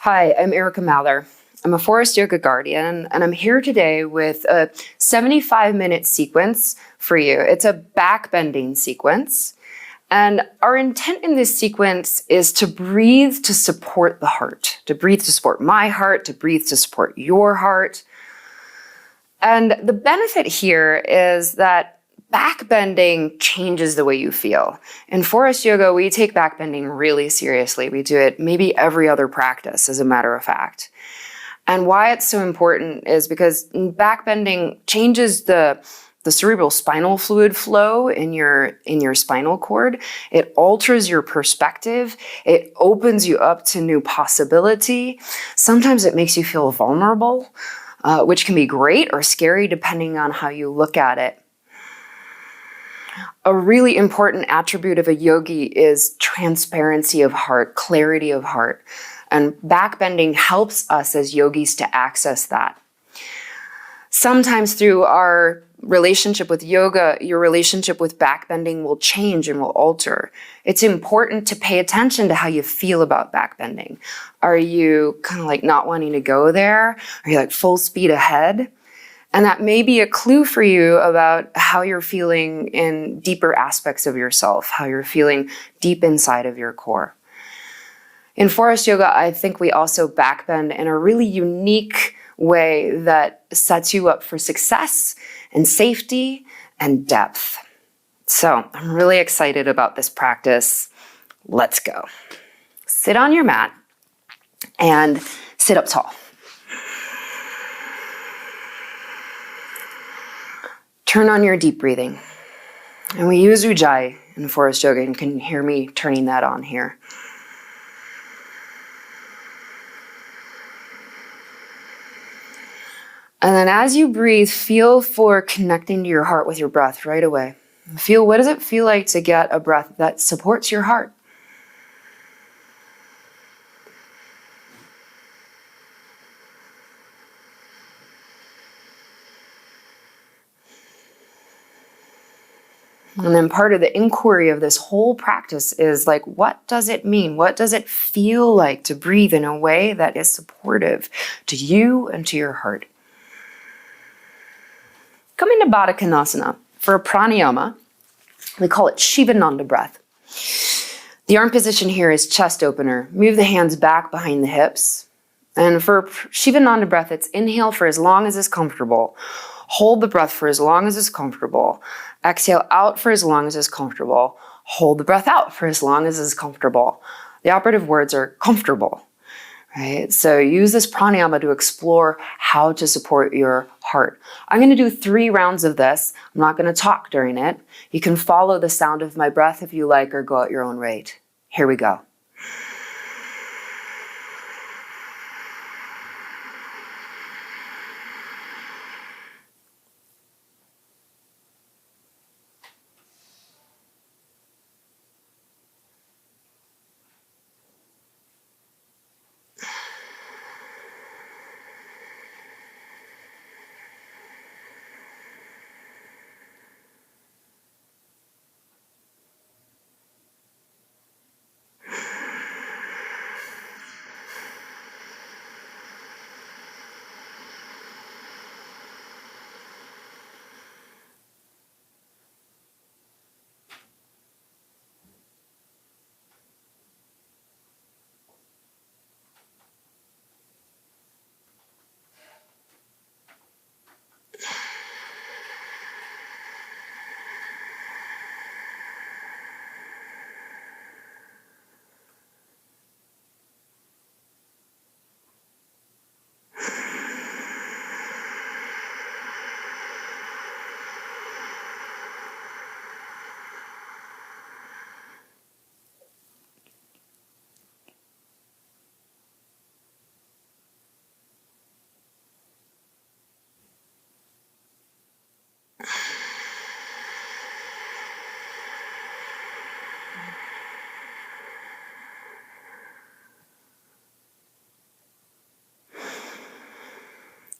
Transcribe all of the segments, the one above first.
Hi, I'm Erica Mather. I'm a Forest Yoga Guardian, and I'm here today with a 75-minute sequence for you. It's a back-bending sequence, and our intent in this sequence is to breathe to support the heart, to breathe to support my heart, to breathe to support your heart. And the benefit here is that backbending changes the way you feel. In Forest Yoga, we take backbending really seriously. We do it maybe every other practice, as a matter of fact. And why it's so important is because backbending changes the cerebral spinal fluid flow in your spinal cord. It alters your perspective. It opens you up to new possibility. Sometimes it makes you feel vulnerable, which can be great or scary depending on how you look at it. A really important attribute of a yogi is transparency of heart, clarity of heart. And backbending helps us as yogis to access that. Sometimes through our relationship with yoga, your relationship with backbending will change and will alter. It's important to pay attention to how you feel about backbending. Are you kind of like not wanting to go there? Are you like full speed ahead? And that may be a clue for you about how you're feeling in deeper aspects of yourself, how you're feeling deep inside of your core. In Forest Yoga, I think we also backbend in a really unique way that sets you up for success and safety and depth. So I'm really excited about this practice. Let's go. Sit on your mat and sit up tall. Turn on your deep breathing. And we use Ujjayi in Forest Yoga, and you can hear me turning that on here. And then as you breathe, feel for connecting to your heart with your breath right away. Feel, what does it feel like to get a breath that supports your heart? And then part of the inquiry of this whole practice is like, what does it mean? What does it feel like to breathe in a way that is supportive to you and to your heart? Come into Baddha Konasana. For a pranayama, we call it Shivananda breath. The arm position here is chest opener. Move the hands back behind the hips. And for Shivananda breath, it's inhale for as long as is comfortable. Hold the breath for as long as is comfortable. Exhale out for as long as is comfortable. Hold the breath out for as long as is comfortable. The operative words are comfortable, right? So use this pranayama to explore how to support your heart. I'm going to do 3 rounds of this. I'm not going to talk during it. You can follow the sound of my breath if you like, or go at your own rate. Here we go.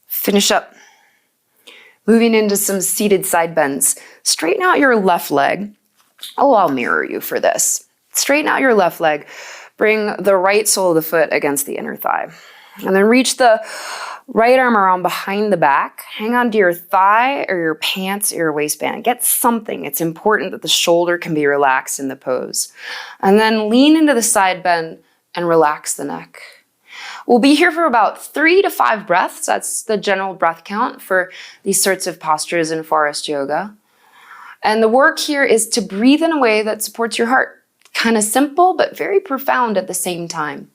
Finish up. Moving into some seated side bends. Straighten out your left leg. Oh, I'll mirror you for this. Straighten out your left leg. Bring the right sole of the foot against the inner thigh. And then reach the right arm around behind the back. Hang on to your thigh or your pants or your waistband. Get something. It's important that the shoulder can be relaxed in the pose. And then lean into the side bend and relax the neck. We'll be here for about 3 to 5 breaths. That's the general breath count for these sorts of postures in forest yoga. And the work here is to breathe in a way that supports your heart. Kind of simple, but very profound at the same time.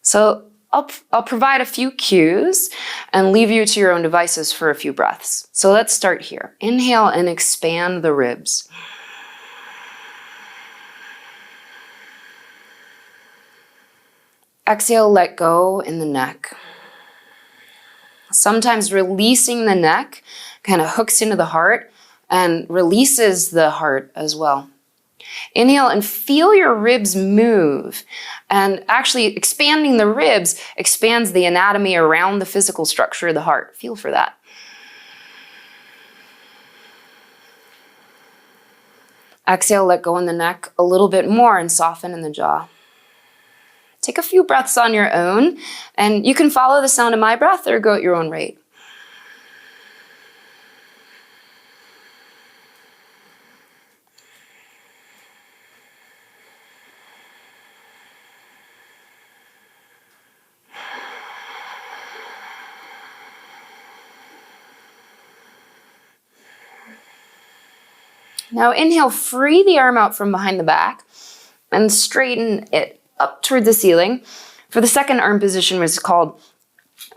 So I'll provide a few cues and leave you to your own devices for a few breaths. So let's start here. Inhale and expand the ribs. Exhale, let go in the neck. Sometimes releasing the neck kind of hooks into the heart and releases the heart as well. Inhale and feel your ribs move. And actually expanding the ribs expands the anatomy around the physical structure of the heart. Feel for that. Exhale, let go in the neck a little bit more and soften in the jaw. Take a few breaths on your own, and you can follow the sound of my breath or go at your own rate. Now inhale, free the arm out from behind the back and straighten it up toward the ceiling. For the second arm position, which is called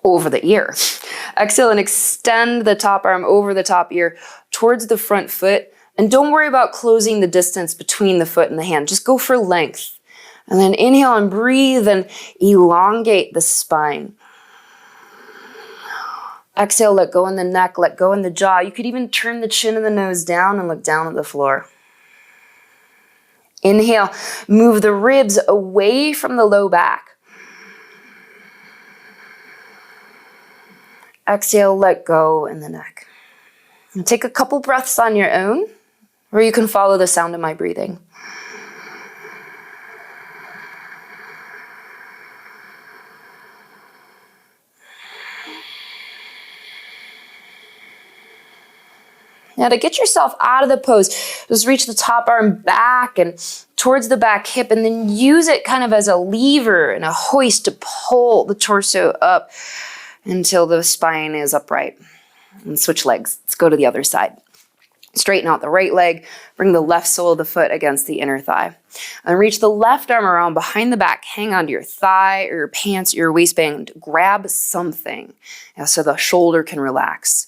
over the ear. Exhale and extend the top arm over the top ear towards the front foot. And don't worry about closing the distance between the foot and the hand. Just go for length. And then inhale and breathe and elongate the spine. Exhale, let go in the neck, let go in the jaw. You could even turn the chin and the nose down and look down at the floor. Inhale, move the ribs away from the low back. Exhale, let go in the neck. And take a couple breaths on your own, or you can follow the sound of my breathing. Now to get yourself out of the pose, just reach the top arm back and towards the back hip, and then use it kind of as a lever and a hoist to pull the torso up until the spine is upright. And switch legs. Let's go to the other side. Straighten out the right leg, bring the left sole of the foot against the inner thigh. And reach the left arm around behind the back, hang onto your thigh or your pants or your waistband, grab something so the shoulder can relax.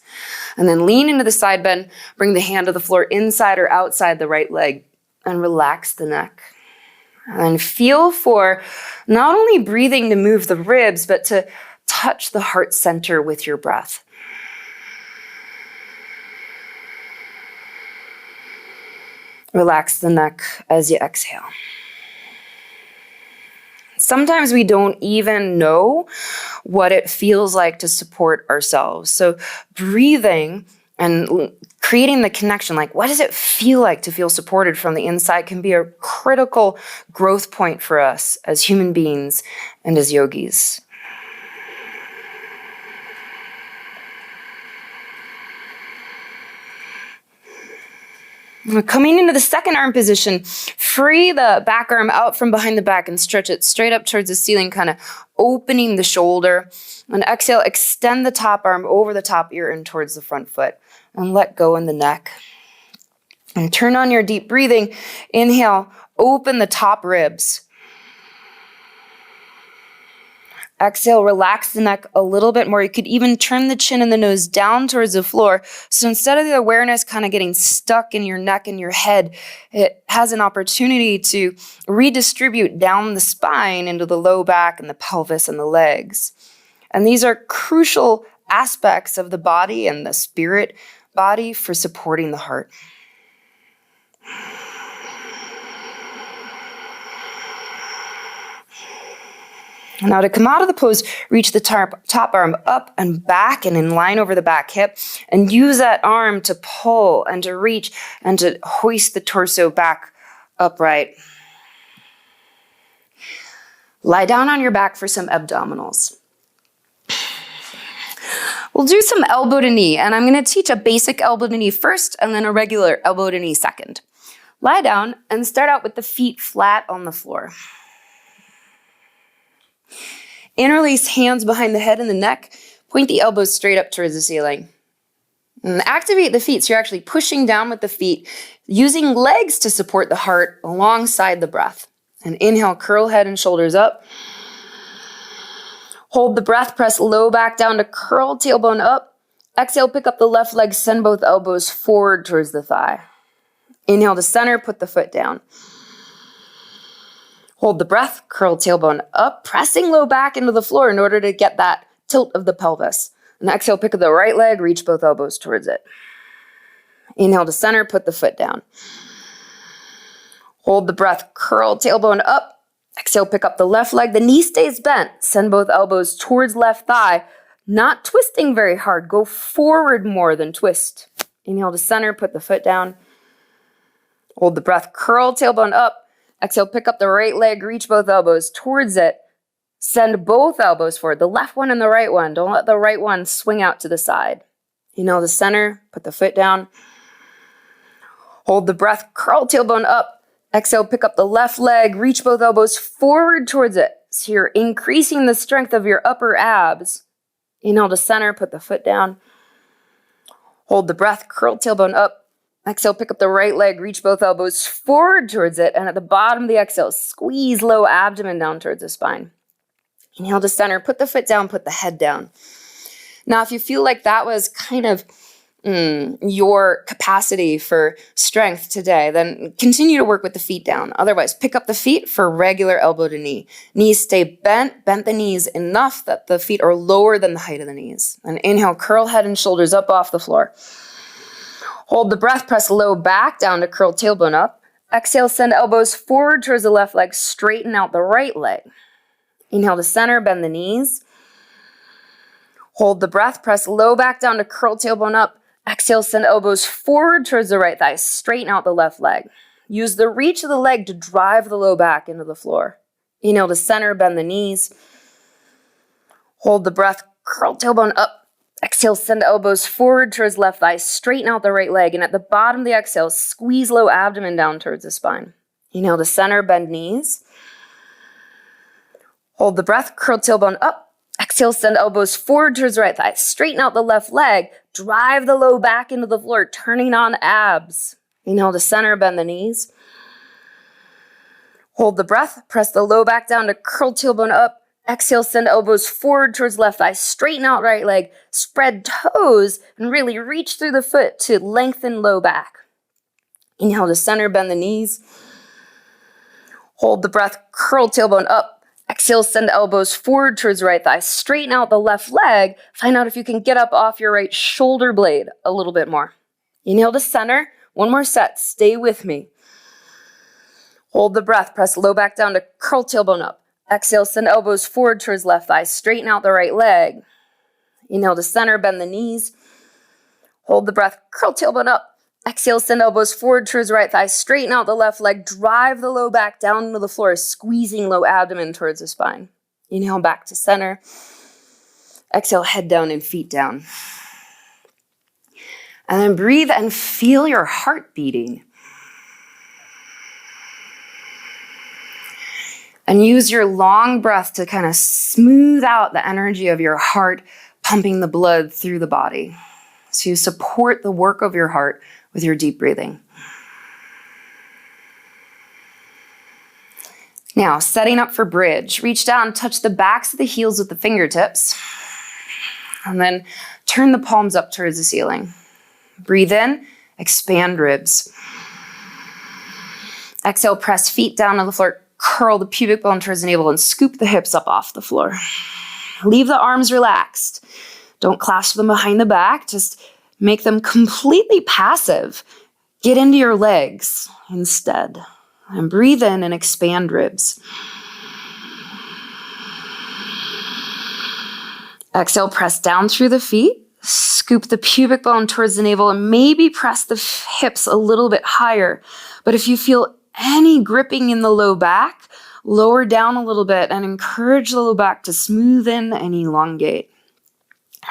And then lean into the side bend, bring the hand to the floor inside or outside the right leg and relax the neck. And feel for not only breathing to move the ribs, but to touch the heart center with your breath. Relax the neck as you exhale. Sometimes we don't even know what it feels like to support ourselves. So breathing and creating the connection, like what does it feel like to feel supported from the inside, can be a critical growth point for us as human beings and as yogis. Coming into the second arm position, free the back arm out from behind the back and stretch it straight up towards the ceiling, kind of opening the shoulder. And exhale, extend the top arm over the top ear and towards the front foot. And let go in the neck. And turn on your deep breathing. Inhale, open the top ribs. Exhale, relax the neck a little bit more. You could even turn the chin and the nose down towards the floor. So instead of the awareness kind of getting stuck in your neck and your head, it has an opportunity to redistribute down the spine into the low back and the pelvis and the legs. And these are crucial aspects of the body and the spirit body for supporting the heart. Now to come out of the pose, reach the top arm up and back and in line over the back hip, and use that arm to pull and to reach and to hoist the torso back upright. Lie down on your back for some abdominals. We'll do some elbow to knee, and I'm going to teach a basic elbow to knee first and then a regular elbow to knee second. Lie down and start out with the feet flat on the floor. Interlace hands behind the head and the neck. Point the elbows straight up towards the ceiling. And activate the feet, so you're actually pushing down with the feet, using legs to support the heart alongside the breath. And inhale, curl head and shoulders up. Hold the breath, press low back down to curl tailbone up. Exhale, pick up the left leg, send both elbows forward towards the thigh. Inhale to center, put the foot down. Hold the breath, curl tailbone up, pressing low back into the floor in order to get that tilt of the pelvis. And exhale, pick up the right leg, reach both elbows towards it. Inhale to center, put the foot down. Hold the breath, curl tailbone up. Exhale, pick up the left leg. The knee stays bent. Send both elbows towards left thigh. Not twisting very hard. Go forward more than twist. Inhale to center, put the foot down. Hold the breath, curl tailbone up. Exhale, pick up the right leg, reach both elbows towards it. Send both elbows forward, the left one and the right one. Don't let the right one swing out to the side. Inhale to center, put the foot down. Hold the breath, curl tailbone up. Exhale, pick up the left leg, reach both elbows forward towards it. So you're increasing the strength of your upper abs. Inhale to center, put the foot down. Hold the breath, curl tailbone up. Exhale, pick up the right leg, reach both elbows forward towards it. And at the bottom of the exhale, squeeze low abdomen down towards the spine. Inhale to center, put the foot down, put the head down. Now, if you feel like that was kind of your capacity for strength today, then continue to work with the feet down. Otherwise, pick up the feet for regular elbow to knee. Knees stay bent the knees enough that the feet are lower than the height of the knees. And inhale, curl head and shoulders up off the floor. Hold the breath, press low back down to curl tailbone up. Exhale, send elbows forward towards the left leg, straighten out the right leg. Inhale to center, bend the knees. Hold the breath, press low back down to curl tailbone up. Exhale, send elbows forward towards the right thigh, straighten out the left leg. Use the reach of the leg to drive the low back into the floor. Inhale to center, bend the knees. Hold the breath, curl tailbone up. Exhale, send elbows forward towards left thigh, straighten out the right leg. And at the bottom of the exhale, squeeze low abdomen down towards the spine. Inhale to center, bend knees. Hold the breath, curl tailbone up. Exhale, send elbows forward towards the right thigh. Straighten out the left leg. Drive the low back into the floor, turning on abs. Inhale to center, bend the knees. Hold the breath. Press the low back down to curl tailbone up. Exhale, send elbows forward towards left thigh. Straighten out right leg. Spread toes and really reach through the foot to lengthen low back. Inhale to center, bend the knees. Hold the breath, curl tailbone up. Exhale, send elbows forward towards right thigh. Straighten out the left leg. Find out if you can get up off your right shoulder blade a little bit more. Inhale to center. One more set. Stay with me. Hold the breath. Press low back down to curl tailbone up. Exhale, send elbows forward towards left thigh. Straighten out the right leg. Inhale to center. Bend the knees. Hold the breath. Curl tailbone up. Exhale, send elbows forward towards right thigh. Straighten out the left leg. Drive the low back down into the floor, squeezing low abdomen towards the spine. Inhale back to center. Exhale, head down and feet down. And then breathe and feel your heart beating. And use your long breath to kind of smooth out the energy of your heart, pumping the blood through the body. So you support the work of your heart with your deep breathing. Now, setting up for bridge. Reach down, touch the backs of the heels with the fingertips, and then turn the palms up towards the ceiling. Breathe in, expand ribs. Exhale, press feet down on the floor, curl the pubic bone towards the navel, and scoop the hips up off the floor. Leave the arms relaxed. Don't clasp them behind the back, just make them completely passive. Get into your legs instead. And breathe in and expand ribs. Exhale, press down through the feet. Scoop the pubic bone towards the navel and maybe press the hips a little bit higher. But if you feel any gripping in the low back, Lower down a little bit and encourage the low back to smoothen and elongate.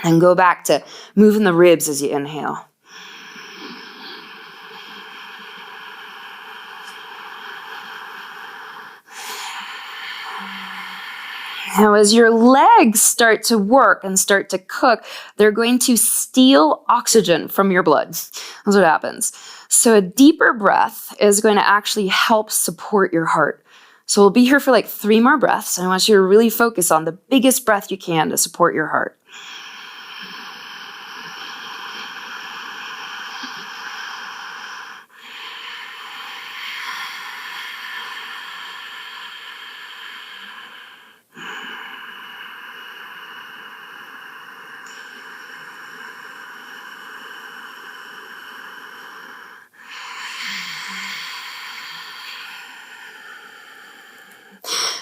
And then go back to moving the ribs as you inhale. Now, as your legs start to work and start to cook, they're going to steal oxygen from your blood. That's what happens. So a deeper breath is going to actually help support your heart. So we'll be here for like 3 more breaths. And I want you to really focus on the biggest breath you can to support your heart.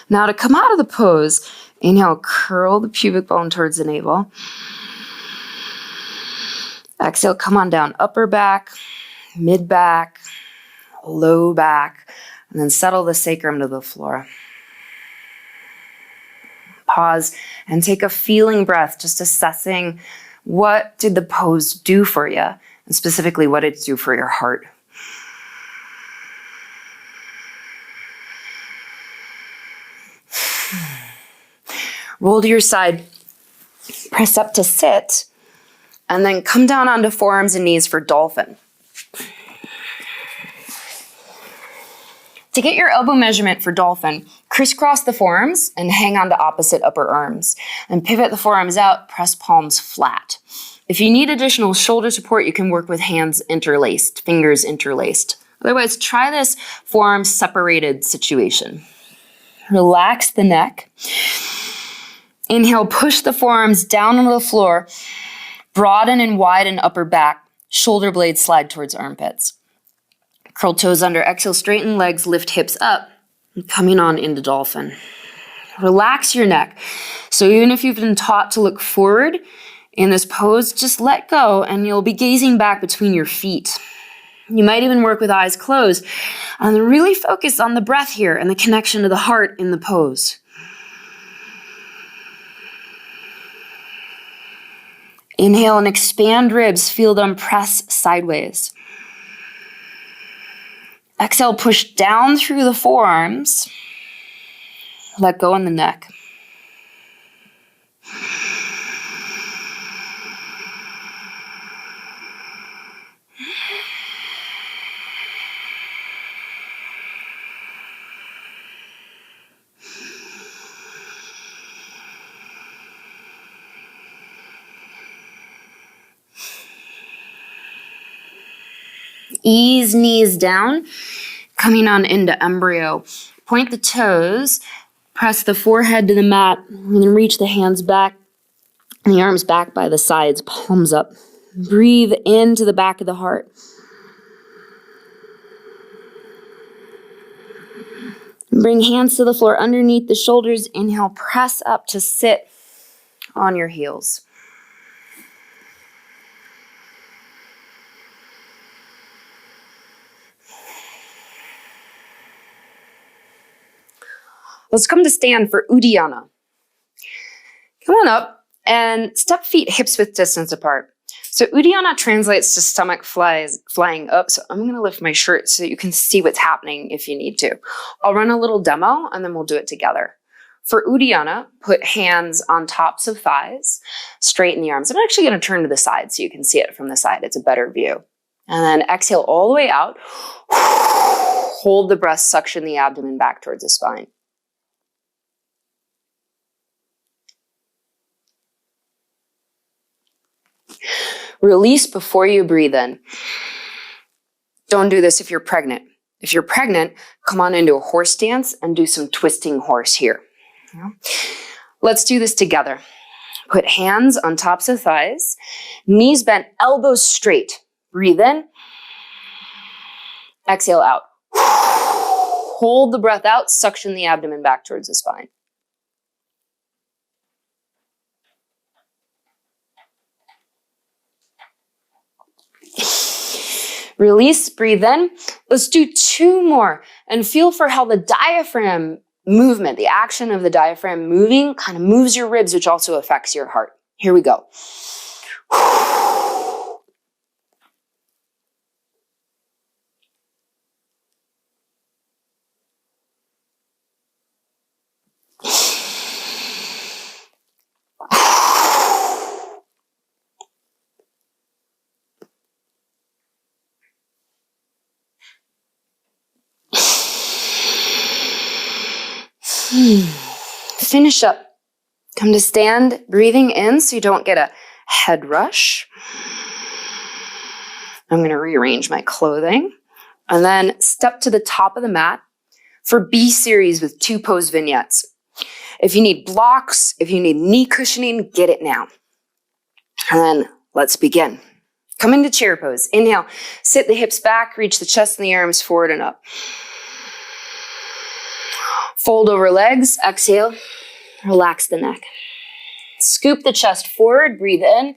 Now to come out of the pose, inhale, curl the pubic bone towards the navel. Exhale, come on down, upper back, mid back, low back, and then settle the sacrum to the floor. Pause and take a feeling breath, just assessing what did the pose do for you, and specifically what did it do for your heart. Roll to your side, press up to sit, and then come down onto forearms and knees for dolphin. To get your elbow measurement for dolphin, crisscross the forearms and hang on to opposite upper arms. And pivot the forearms out, press palms flat. If you need additional shoulder support, you can work with hands interlaced, fingers interlaced. Otherwise, try this forearm separated situation. Relax the neck. Inhale, push the forearms down onto the floor. Broaden and widen upper back. Shoulder blades slide towards armpits. Curl toes under. Exhale, straighten legs, lift hips up. Coming on into dolphin. Relax your neck. So even if you've been taught to look forward in this pose, just let go and you'll be gazing back between your feet. You might even work with eyes closed and really focus on the breath here and the connection to the heart in the pose. Inhale and expand ribs, feel them press sideways. Exhale, push down through the forearms. Let go in the neck. Ease knees down, coming on into embryo. Point the toes, press the forehead to the mat, and then reach the hands back, and the arms back by the sides, palms up. Breathe into the back of the heart. Bring hands to the floor underneath the shoulders. Inhale, press up to sit on your heels. Let's come to stand for Uddiyana. Come on up and step feet hips width distance apart. So Uddiyana translates to stomach flying up. So I'm going to lift my shirt so you can see what's happening if you need to. I'll run a little demo and then we'll do it together. For Uddiyana, put hands on tops of thighs, straighten the arms. I'm actually going to turn to the side so you can see it from the side. It's a better view. And then exhale all the way out. Hold the breath, suction the abdomen back towards the spine. Release before you breathe in. Don't do this if you're pregnant. If you're pregnant, come on into a horse dance and do some twisting horse here. Let's do this together. Put hands on tops of thighs, knees bent, elbows straight. Breathe in. Exhale out. Hold the breath out, suction the abdomen back towards the spine. Release, breathe in. Let's do 2 more and feel for how the diaphragm movement, the action of the diaphragm moving kind of moves your ribs, which also affects your heart. Here we go. Finish up. Come to stand, breathing in so you don't get a head rush. I'm going to rearrange my clothing. And then step to the top of the mat for B series with 2 pose vignettes. If you need blocks, if you need knee cushioning, get it now. And then let's begin. Come into chair pose. Inhale, sit the hips back, reach the chest and the arms forward and up. Fold over legs, exhale, relax the neck. Scoop the chest forward, breathe in.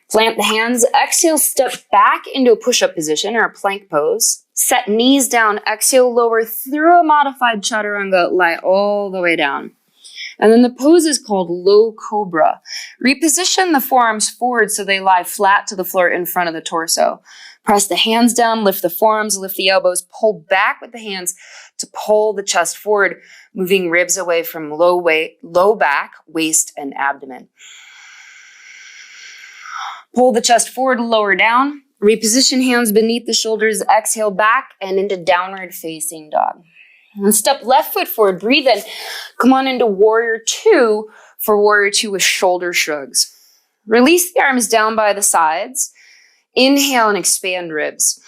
Plant the hands, exhale, step back into a push-up position or a plank pose. Set knees down, exhale, lower through a modified chaturanga, lie all the way down. And then the pose is called low cobra. Reposition the forearms forward so they lie flat to the floor in front of the torso. Press the hands down, lift the forearms, lift the elbows, pull back with the hands to pull the chest forward, moving ribs away from low back, waist, and abdomen. Pull the chest forward, lower down. Reposition hands beneath the shoulders, exhale back and into downward facing dog. And step left foot forward, breathe in. Come on into warrior 2 for warrior 2 with shoulder shrugs. Release the arms down by the sides. Inhale and expand ribs.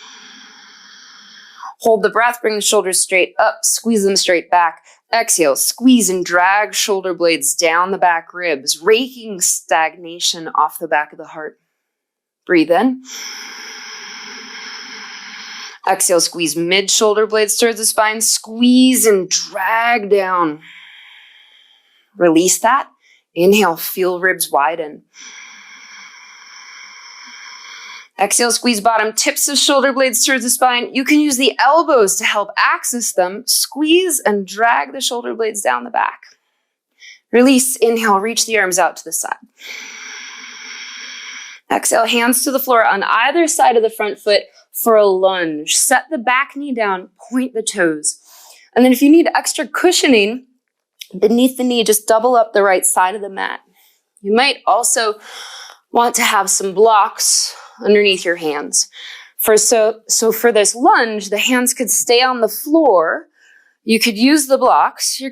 Hold the breath, bring the shoulders straight up, squeeze them straight back. Exhale, squeeze and drag shoulder blades down the back ribs, raking stagnation off the back of the heart. Breathe in. Exhale, squeeze mid-shoulder blades towards the spine. Squeeze and drag down. Release that. Inhale, feel ribs widen. Exhale, squeeze bottom tips of shoulder blades towards the spine. You can use the elbows to help access them. Squeeze and drag the shoulder blades down the back. Release. Inhale, reach the arms out to the side. Exhale, hands to the floor on either side of the front foot for a lunge. Set the back knee down, point the toes. And then if you need extra cushioning beneath the knee, just double up the right side of the mat. You might also want to have some blocks underneath your hands. So for this lunge, the hands could stay on the floor. You could use the blocks. You're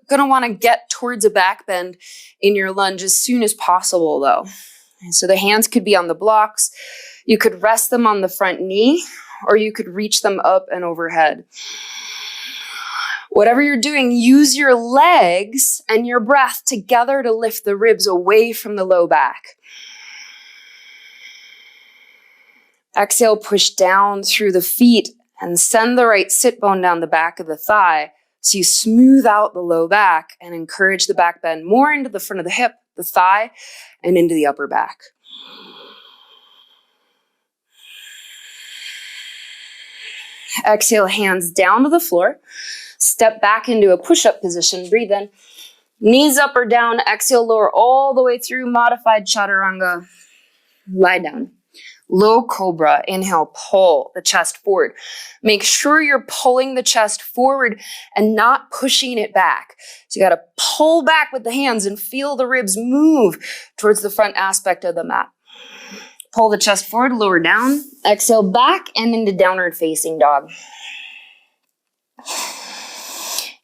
gonna want to get towards a back bend in your lunge as soon as possible, though. And so the hands could be on the blocks. You could rest them on the front knee, or you could reach them up and overhead. Whatever you're doing, use your legs and your breath together to lift the ribs away from the low back. Exhale, push down through the feet and send the right sit bone down the back of the thigh so you smooth out the low back and encourage the back bend more into the front of the hip, the thigh, and into the upper back. Exhale, hands down to the floor. Step back into a push-up position. Breathe in. Knees up or down. Exhale, lower all the way through. Modified chaturanga. Lie down. Low cobra. Inhale, pull the chest forward. Make sure you're pulling the chest forward and not pushing it back. So you got to pull back with the hands and feel the ribs move towards the front aspect of the mat. Pull the chest forward, lower down. Exhale back and into downward facing dog.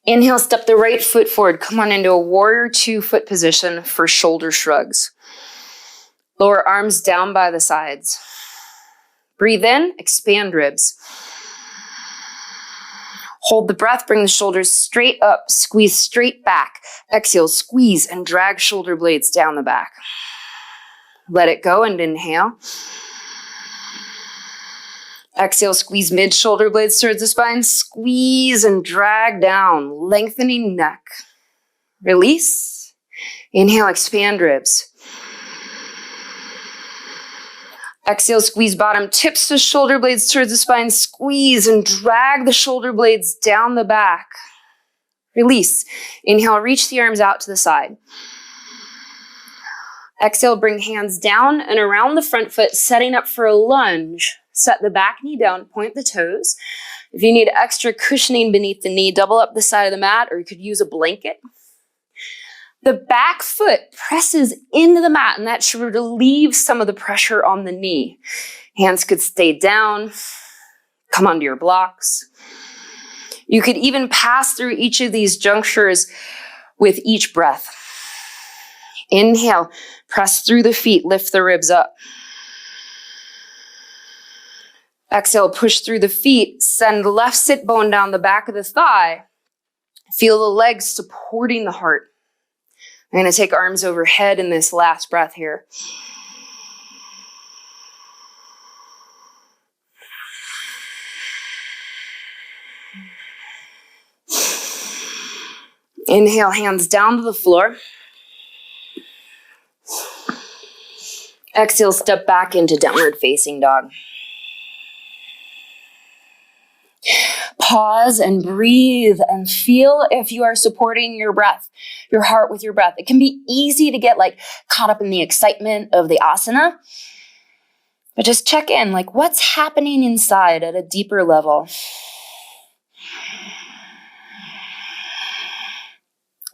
Inhale, step the right foot forward. Come on into a warrior 2 foot position for shoulder shrugs. Lower arms down by the sides. Breathe in, expand ribs. Hold the breath, bring the shoulders straight up, squeeze straight back. Exhale, squeeze and drag shoulder blades down the back. Let it go and inhale. Exhale, squeeze mid-shoulder blades towards the spine. Squeeze and drag down, lengthening neck. Release. Inhale, expand ribs. Exhale, squeeze bottom, tips the shoulder blades towards the spine, squeeze and drag the shoulder blades down the back. Release. Inhale, reach the arms out to the side. Exhale, bring hands down and around the front foot, setting up for a lunge. Set the back knee down, point the toes. If you need extra cushioning beneath the knee, double up the side of the mat, or you could use a blanket. The back foot presses into the mat, and that should relieve some of the pressure on the knee. Hands could stay down, come onto your blocks. You could even pass through each of these junctures with each breath. Inhale, press through the feet, lift the ribs up. Exhale, push through the feet, send the left sit bone down the back of the thigh. Feel the legs supporting the heart. I'm going to take arms overhead in this last breath here. Inhale, hands down to the floor. Exhale, step back into downward facing dog. Pause and breathe and feel if you are supporting your breath, your heart with your breath. It can be easy to get caught up in the excitement of the asana, but just check in, what's happening inside at a deeper level.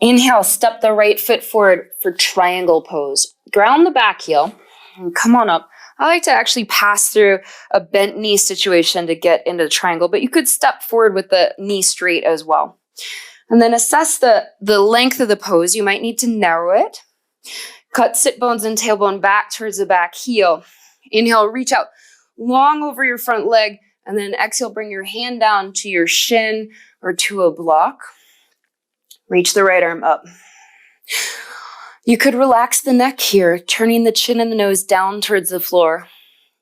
Inhale, step the right foot forward for triangle pose. Ground the back heel and come on up. I like to actually pass through a bent knee situation to get into the triangle, but you could step forward with the knee straight as well. And then assess the length of the pose. You might need to narrow it. Cut sit bones and tailbone back towards the back heel. Inhale, reach out long over your front leg, and then exhale, bring your hand down to your shin or to a block. Reach the right arm up. You could relax the neck here, turning the chin and the nose down towards the floor.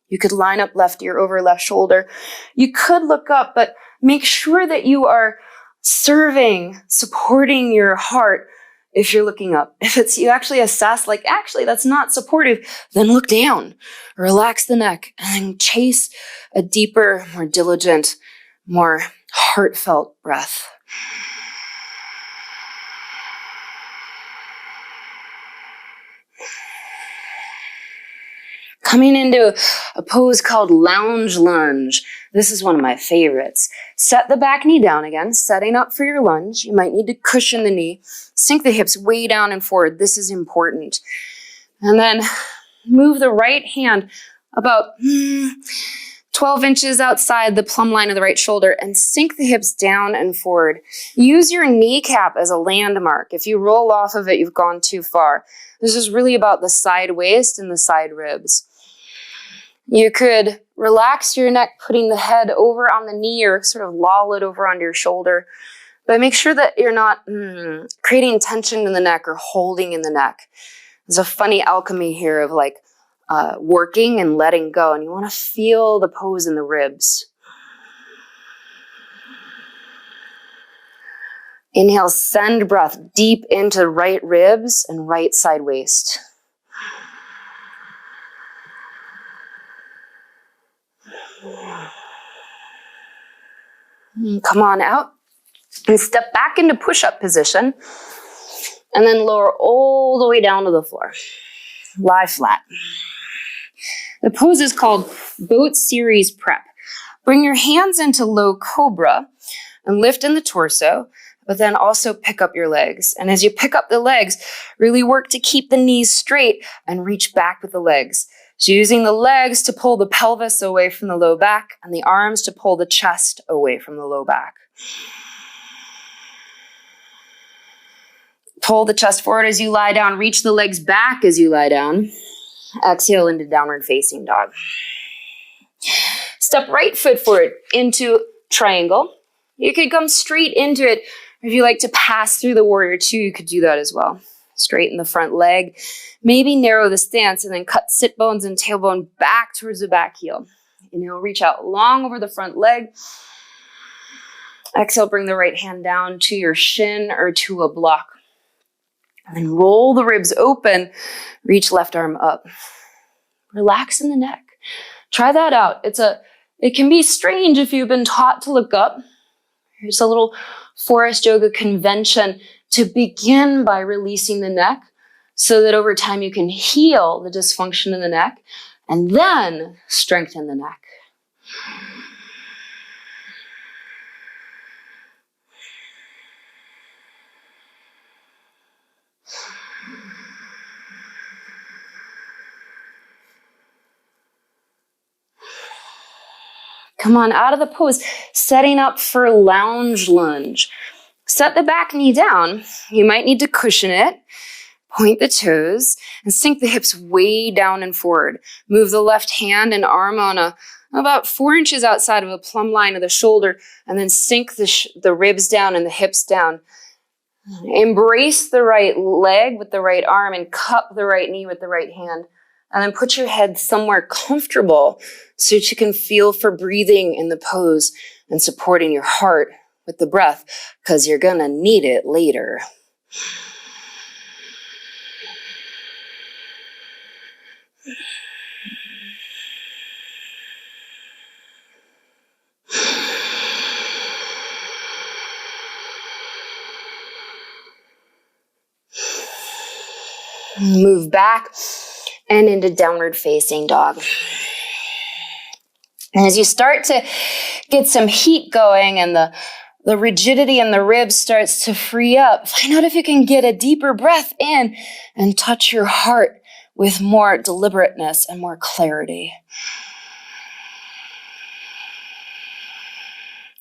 You could line up left ear over left shoulder. You could look up, but make sure that you are supporting your heart if you're looking up. If you actually assess, actually that's not supportive, then look down. Relax the neck and then chase a deeper, more diligent, more heartfelt breath. Coming into a pose called lounge lunge. This is one of my favorites. Set the back knee down again, setting up for your lunge. You might need to cushion the knee. Sink the hips way down and forward. This is important. And then move the right hand about 12 inches outside the plumb line of the right shoulder and sink the hips down and forward. Use your kneecap as a landmark. If you roll off of it, you've gone too far. This is really about the side waist and the side ribs. You could relax your neck, putting the head over on the knee or sort of loll it over onto your shoulder. But make sure that you're not creating tension in the neck or holding in the neck. There's a funny alchemy here of working and letting go. And you want to feel the pose in the ribs. Inhale, send breath deep into right ribs and right side waist. Come on out and step back into push-up position and then lower all the way down to the floor. Lie flat. The pose is called Boat Series Prep. Bring your hands into low cobra and lift in the torso, but then also pick up your legs. And as you pick up the legs, really work to keep the knees straight and reach back with the legs. So using the legs to pull the pelvis away from the low back and the arms to pull the chest away from the low back. Pull the chest forward as you lie down. Reach the legs back as you lie down. Exhale into downward facing dog. Step right foot forward into triangle. You could come straight into it. If you like to pass through the warrior two, you could do that as well. Straighten the front leg. Maybe narrow the stance and then cut sit bones and tailbone back towards the back heel. Inhale, reach out long over the front leg. Exhale, bring the right hand down to your shin or to a block. And then roll the ribs open. Reach left arm up. Relax in the neck. Try that out. It can be strange if you've been taught to look up. Here's a little forest yoga convention to begin by releasing the neck so that over time you can heal the dysfunction in the neck and then strengthen the neck. Come on, out of the pose, setting up for lounge lunge. Set the back knee down. You might need to cushion it. Point the toes and sink the hips way down and forward. Move the left hand and arm on about 4 inches outside of a plumb line of the shoulder, and then sink the ribs down and the hips down. Embrace the right leg with the right arm and cup the right knee with the right hand. And then put your head somewhere comfortable so that you can feel for breathing in the pose and supporting your heart with the breath, because you're gonna need it later. Move back and into downward facing dog. And as you start to get some heat going and the rigidity in the ribs starts to free up, find out if you can get a deeper breath in and touch your heart with more deliberateness and more clarity.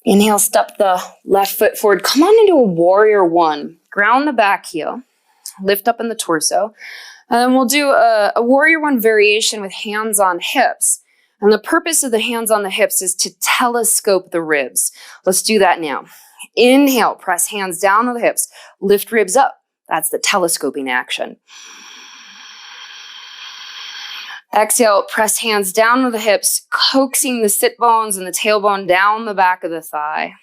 Inhale, step the left foot forward. Come on into a warrior one. Ground the back heel. Lift up in the torso. And then we'll do a warrior one variation with hands on hips. And the purpose of the hands on the hips is to telescope the ribs. Let's do that now. Inhale, press hands down to the hips. Lift ribs up. That's the telescoping action. Exhale, press hands down to the hips, coaxing the sit bones and the tailbone down the back of the thigh.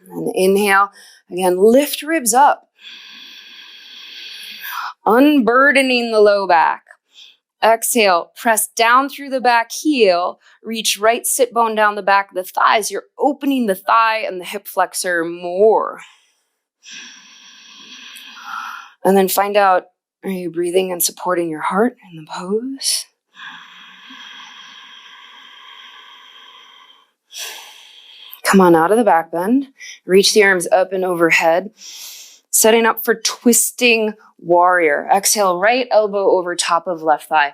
And inhale, again, lift ribs up. Unburdening the low back. Exhale, press down through the back heel, reach right sit bone down the back of the thighs. You're opening the thigh and the hip flexor more. And then find out, are you breathing and supporting your heart in the pose? Come on out of the back bend. Reach the arms up and overhead. Setting up for twisting warrior. Exhale, right elbow over top of left thigh.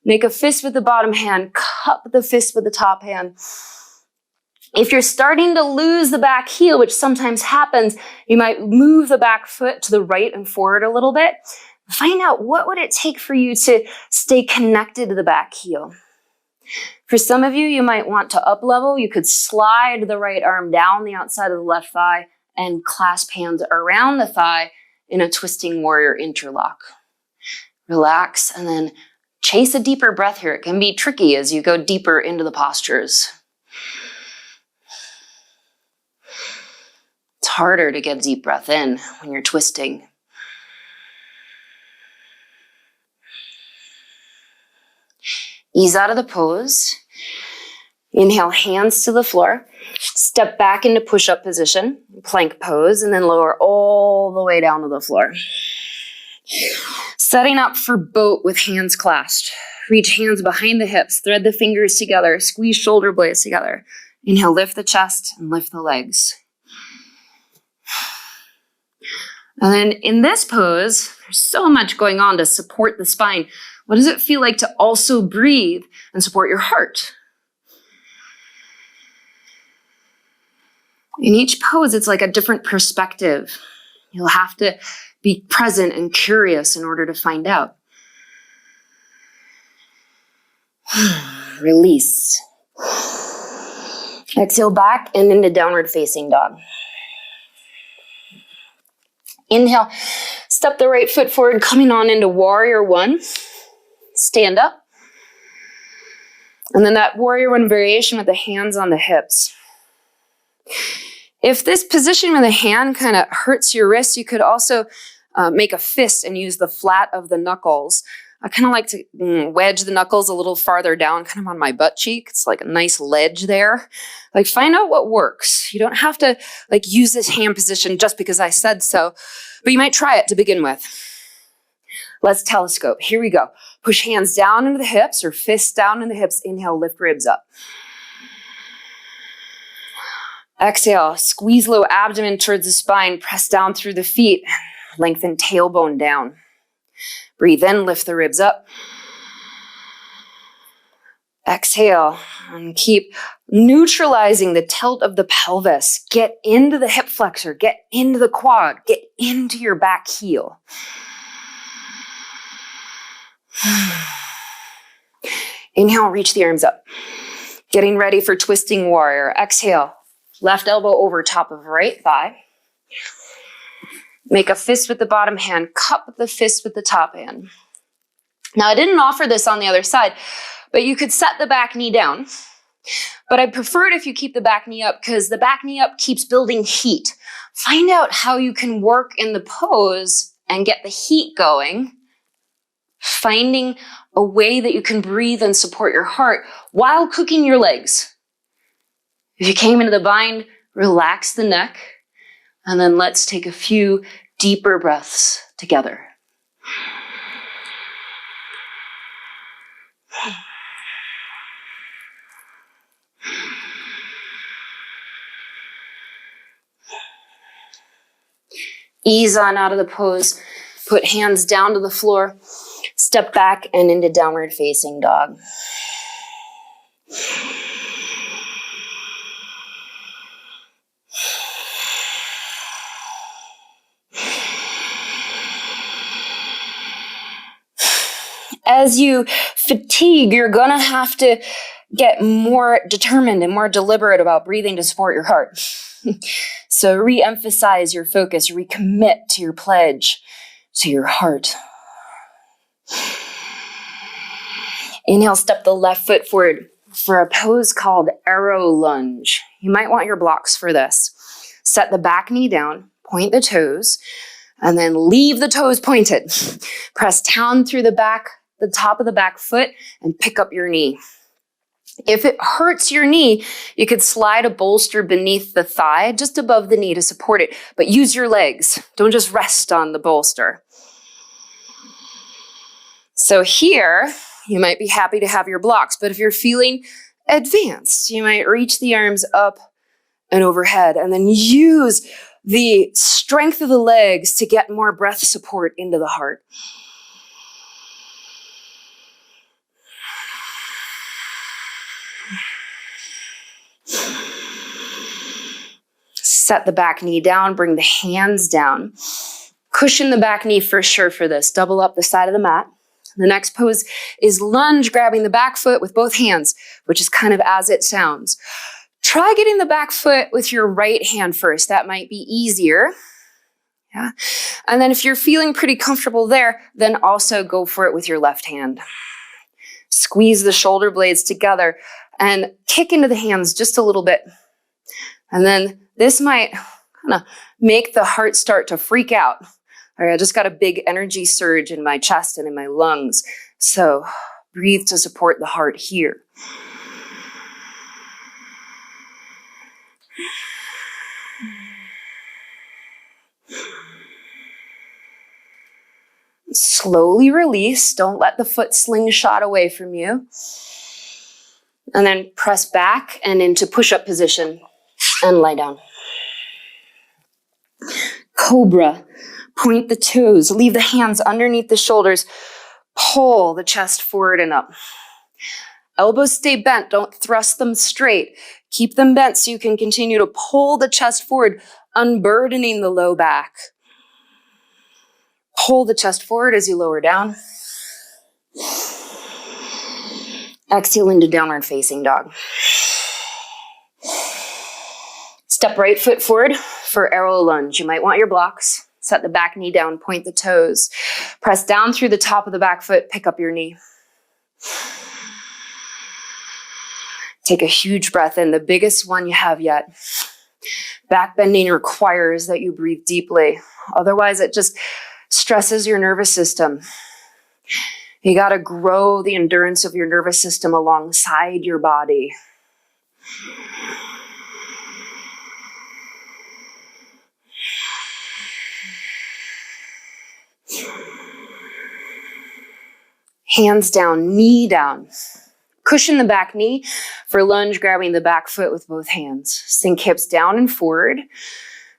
Make a fist with the bottom hand. Cup the fist with the top hand. If you're starting to lose the back heel, which sometimes happens, you might move the back foot to the right and forward a little bit. Find out what would it take for you to stay connected to the back heel. For some of you, you might want to up level. You could slide the right arm down the outside of the left thigh and clasp hands around the thigh in a twisting warrior interlock. Relax and then chase a deeper breath here. It can be tricky as you go deeper into the postures. It's harder to get a deep breath in when you're twisting. Ease out of the pose. Inhale, hands to the floor. Step back into push-up position, plank pose, and then lower all the way down to the floor. Setting up for boat with hands clasped. Reach hands behind the hips, thread the fingers together, squeeze shoulder blades together. Inhale, lift the chest and lift the legs. And then in this pose, there's so much going on to support the spine. What does it feel like to also breathe and support your heart? In each pose, it's like a different perspective. You'll have to be present and curious in order to find out. Release. Exhale back and into downward facing dog. Inhale, step the right foot forward, coming on into warrior one. Stand up. And then that warrior one variation with the hands on the hips. If this position with the hand kind of hurts your wrist, you could also make a fist and use the flat of the knuckles I kind of like to wedge the knuckles a little farther down, kind of on my butt cheek. It's like a nice ledge there. Like, find out what works. You don't have to like use this hand position just because I said so, but you might try it to begin with. Let's telescope. Here we go. Push hands down into the hips or fists down in the hips. Inhale, lift ribs up. Exhale, squeeze low abdomen towards the spine. Press down through the feet. Lengthen tailbone down. Breathe in, lift the ribs up. Exhale, and keep neutralizing the tilt of the pelvis. Get into the hip flexor, get into the quad, get into your back heel. Inhale, reach the arms up. Getting ready for twisting warrior. Exhale, left elbow over top of right thigh. Make a fist with the bottom hand, cup the fist with the top hand. Now, I didn't offer this on the other side, but you could set the back knee down. But I prefer it if you keep the back knee up because the back knee up keeps building heat. Find out how you can work in the pose and get the heat going, finding a way that you can breathe and support your heart while cooking your legs. If you came into the bind, relax the neck. And then let's take a few deeper breaths together. Ease on out of the pose. Put hands down to the floor. Step back and into downward facing dog. As you fatigue, you're gonna have to get more determined and more deliberate about breathing to support your heart. So re-emphasize your focus, recommit to your pledge, to your heart. Inhale, step the left foot forward for a pose called arrow lunge. You might want your blocks for this. Set the back knee down, point the toes, and then leave the toes pointed. Press down through the top of the back foot and pick up your knee. If it hurts your knee, you could slide a bolster beneath the thigh, just above the knee to support it, but use your legs. Don't just rest on the bolster. So here, you might be happy to have your blocks, but if you're feeling advanced, you might reach the arms up and overhead and then use the strength of the legs to get more breath support into the heart. Set the back knee down, bring the hands down. Cushion the back knee for sure for this. Double up the side of the mat. The next pose is lunge, grabbing the back foot with both hands, which is kind of as it sounds. Try getting the back foot with your right hand first. That might be easier. Yeah. And then if you're feeling pretty comfortable there, then also go for it with your left hand. Squeeze the shoulder blades together and kick into the hands just a little bit. And then this might kind of make the heart start to freak out. All right, I just got a big energy surge in my chest and in my lungs. So breathe to support the heart here. Slowly release. Don't let the foot slingshot away from you. And then press back and into push-up position and lie down. Cobra. Point the toes. Leave the hands underneath the shoulders. Pull the chest forward and up. Elbows stay bent. Don't thrust them straight. Keep them bent so you can continue to pull the chest forward, unburdening the low back. Pull the chest forward as you lower down. Exhale into downward facing dog. Step right foot forward for arrow lunge. You might want your blocks. Set the back knee down, point the toes. Press down through the top of the back foot, pick up your knee. Take a huge breath in, the biggest one you have yet. Back bending requires that you breathe deeply. Otherwise, it just stresses your nervous system. You gotta grow the endurance of your nervous system alongside your body. Hands down, knee down. Cushion the back knee for lunge, grabbing the back foot with both hands. Sink hips down and forward.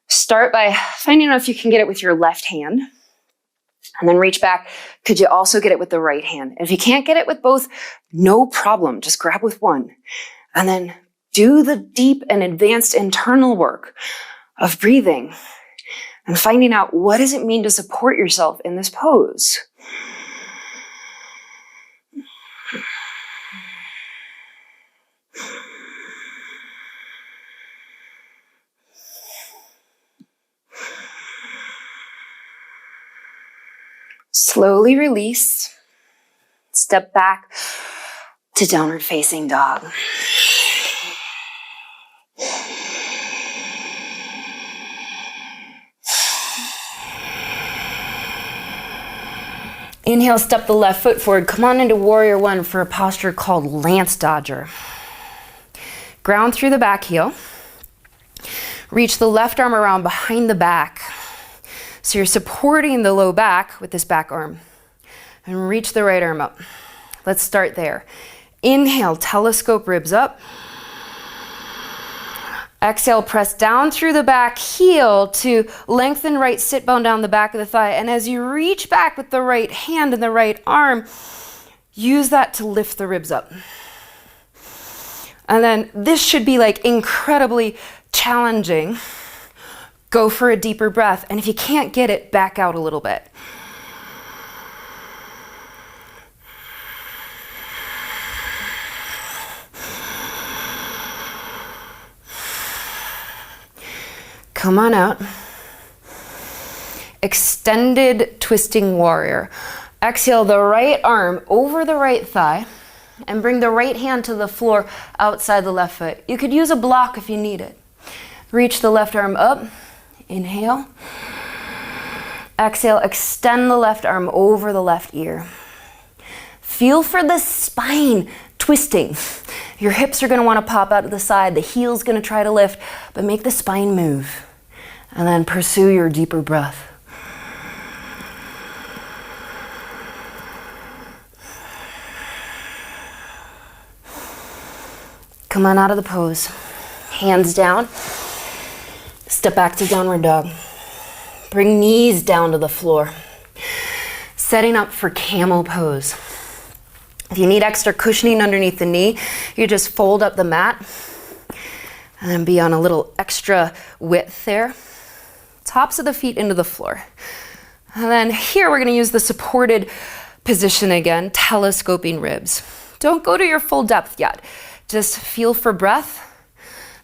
Start by finding out if you can get it with your left hand. And then reach back. Could you also get it with the right hand? And if you can't get it with both, no problem. Just grab with one. And then do the deep and advanced internal work of breathing and finding out what does it mean to support yourself in this pose. Slowly release. Step back to downward facing dog. Inhale, step the left foot forward. Come on into Warrior One for a posture called Lance Dodger. Ground through the back heel. Reach the left arm around behind the back. So you're supporting the low back with this back arm. And reach the right arm up. Let's start there. Inhale, telescope ribs up. Exhale, press down through the back heel to lengthen right sit bone down the back of the thigh. And as you reach back with the right hand and the right arm, use that to lift the ribs up. And then this should be like incredibly challenging. Go for a deeper breath. And if you can't get it, back out a little bit. Come on out. Extended twisting warrior. Exhale the right arm over the right thigh and bring the right hand to the floor outside the left foot. You could use a block if you need it. Reach the left arm up. Inhale. Exhale, extend the left arm over the left ear. Feel for the spine twisting. Your hips are going to want to pop out to the side. The heel's going to try to lift, but make the spine move. And then pursue your deeper breath. Come on out of the pose. Hands down. Step back to downward dog. Bring knees down to the floor. Setting up for camel pose. If you need extra cushioning underneath the knee, you just fold up the mat and be on a little extra width there. Tops of the feet into the floor. And then here we're going to use the supported position again, telescoping ribs. Don't go to your full depth yet. Just feel for breath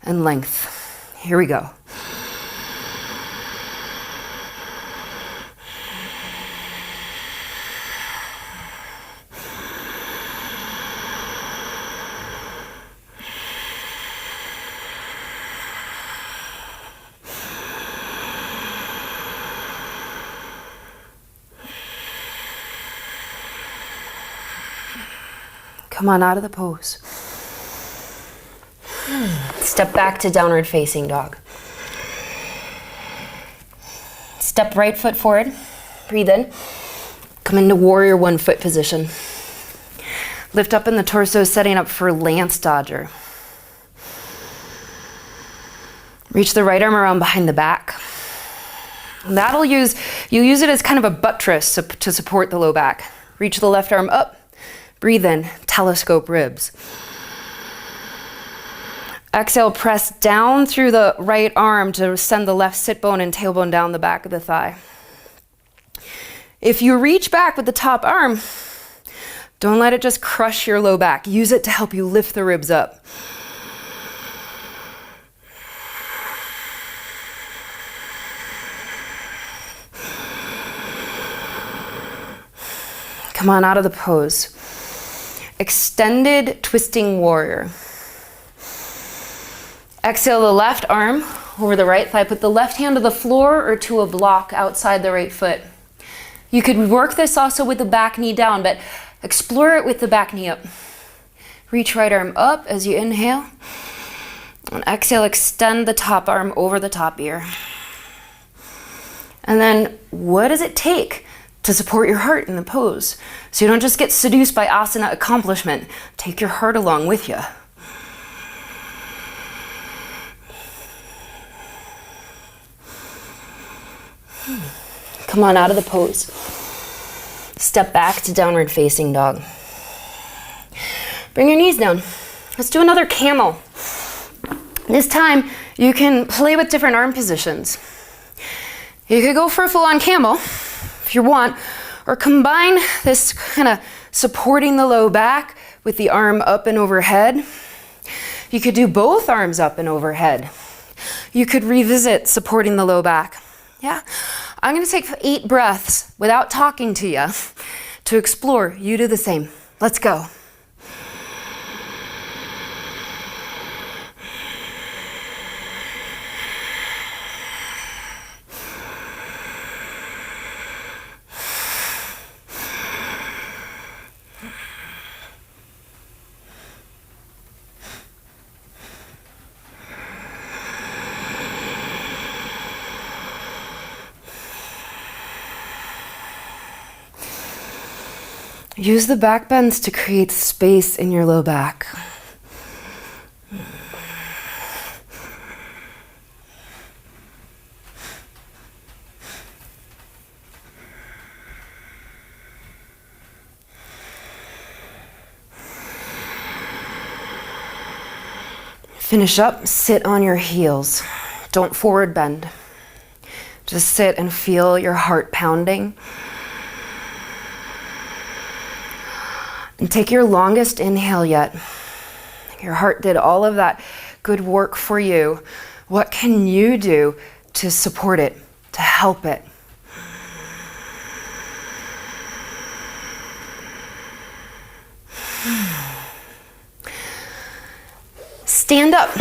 and length. Here we go. Come on out of the pose. Step back to downward facing dog. Step right foot forward. Breathe in. Come into Warrior One foot position. Lift up in the torso, setting up for Lance Dodger. Reach the right arm around behind the back. You'll use it as kind of a buttress to support the low back. Reach the left arm up. Breathe in, telescope ribs. Exhale, press down through the right arm to send the left sit bone and tailbone down the back of the thigh. If you reach back with the top arm, don't let it just crush your low back. Use it to help you lift the ribs up. Come on out of the pose. Extended twisting warrior. Exhale the left arm over the right thigh. Put the left hand to the floor or to a block outside the right foot. You could work this also with the back knee down, but explore it with the back knee up. Reach right arm up as you inhale. And exhale, extend the top arm over the top ear. And then what does it take to support your heart in the pose? So you don't just get seduced by asana accomplishment. Take your heart along with you. Come on out of the pose. Step back to downward facing dog. Bring your knees down. Let's do another camel. This time, you can play with different arm positions. You could go for a full-on camel, if you want, or combine this kind of supporting the low back with the arm up and overhead. You could do both arms up and overhead. You could revisit supporting the low back. Yeah? I'm gonna take 8 breaths without talking to you to explore. You do the same. Let's go. Use the back bends to create space in your low back. Finish up, sit on your heels. Don't forward bend. Just sit and feel your heart pounding. And take your longest inhale yet. Your heart did all of that good work for you. What can you do to support it, to help it? Stand up.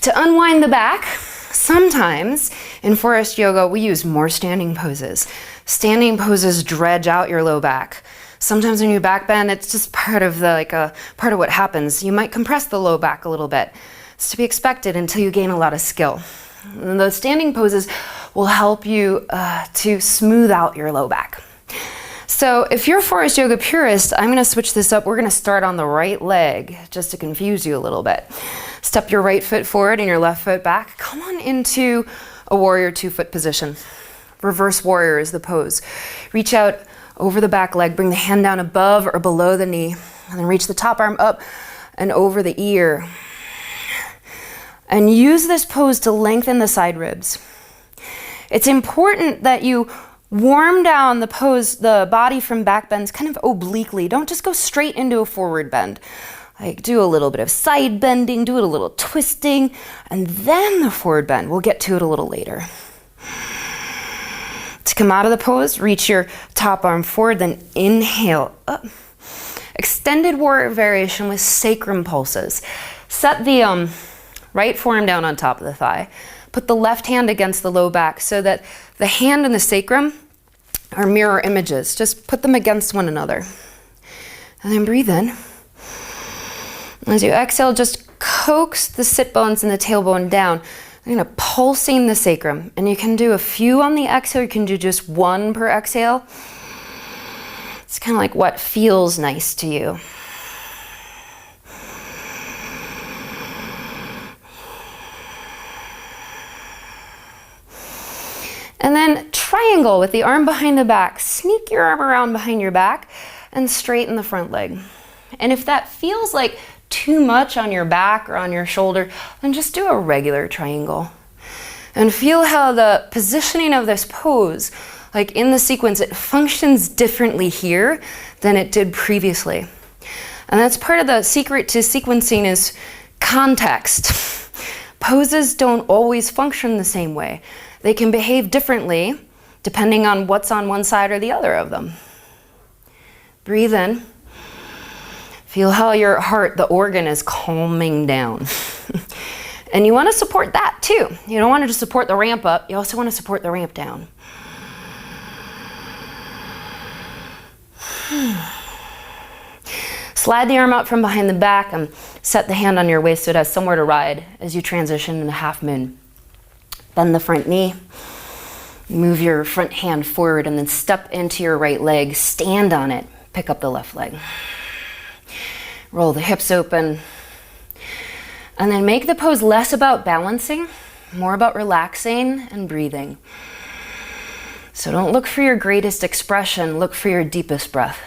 To unwind the back, sometimes in forest yoga, we use more standing poses. Standing poses dredge out your low back. Sometimes when you back bend, it's just part of part of what happens. You might compress the low back a little bit. It's to be expected until you gain a lot of skill. And those standing poses will help you to smooth out your low back. So if you're a forest yoga purist, I'm gonna switch this up. We're gonna start on the right leg, just to confuse you a little bit. Step your right foot forward and your left foot back. Come on into a warrior 2-foot position. Reverse warrior is the pose. Reach out over the back leg, bring the hand down above or below the knee, and then reach the top arm up and over the ear. And use this pose to lengthen the side ribs. It's important that you warm down the pose, the body from back bends kind of obliquely. Don't just go straight into a forward bend. Like do a little bit of side bending, do it a little twisting, and then the forward bend. We'll get to it a little later. To come out of the pose, reach your top arm forward, then inhale up. Extended warrior variation with sacrum pulses. Set the right forearm down on top of the thigh. Put the left hand against the low back so that the hand and the sacrum are mirror images. Just put them against one another. And then breathe in. As you exhale, just coax the sit bones and the tailbone down. I'm gonna pulsing the sacrum, and you can do a few on the exhale, you can do just 1 per exhale. It's kind of like what feels nice to you. And then triangle with the arm behind the back. Sneak your arm around behind your back and straighten the front leg. And if that feels like too much on your back or on your shoulder, then just do a regular triangle. And feel how the positioning of this pose, like in the sequence, it functions differently here than it did previously. And that's part of the secret to sequencing is context. Poses don't always function the same way. They can behave differently depending on what's on one side or the other of them. Breathe in. Feel how your heart, the organ, is calming down. And you want to support that too. You don't want to just support the ramp up, you also want to support the ramp down. Slide the arm out from behind the back and set the hand on your waist so it has somewhere to ride as you transition into half moon. Bend the front knee. Move your front hand forward and then step into your right leg. Stand on it. Pick up the left leg. Roll the hips open. And then make the pose less about balancing, more about relaxing and breathing. So don't look for your greatest expression, look for your deepest breath.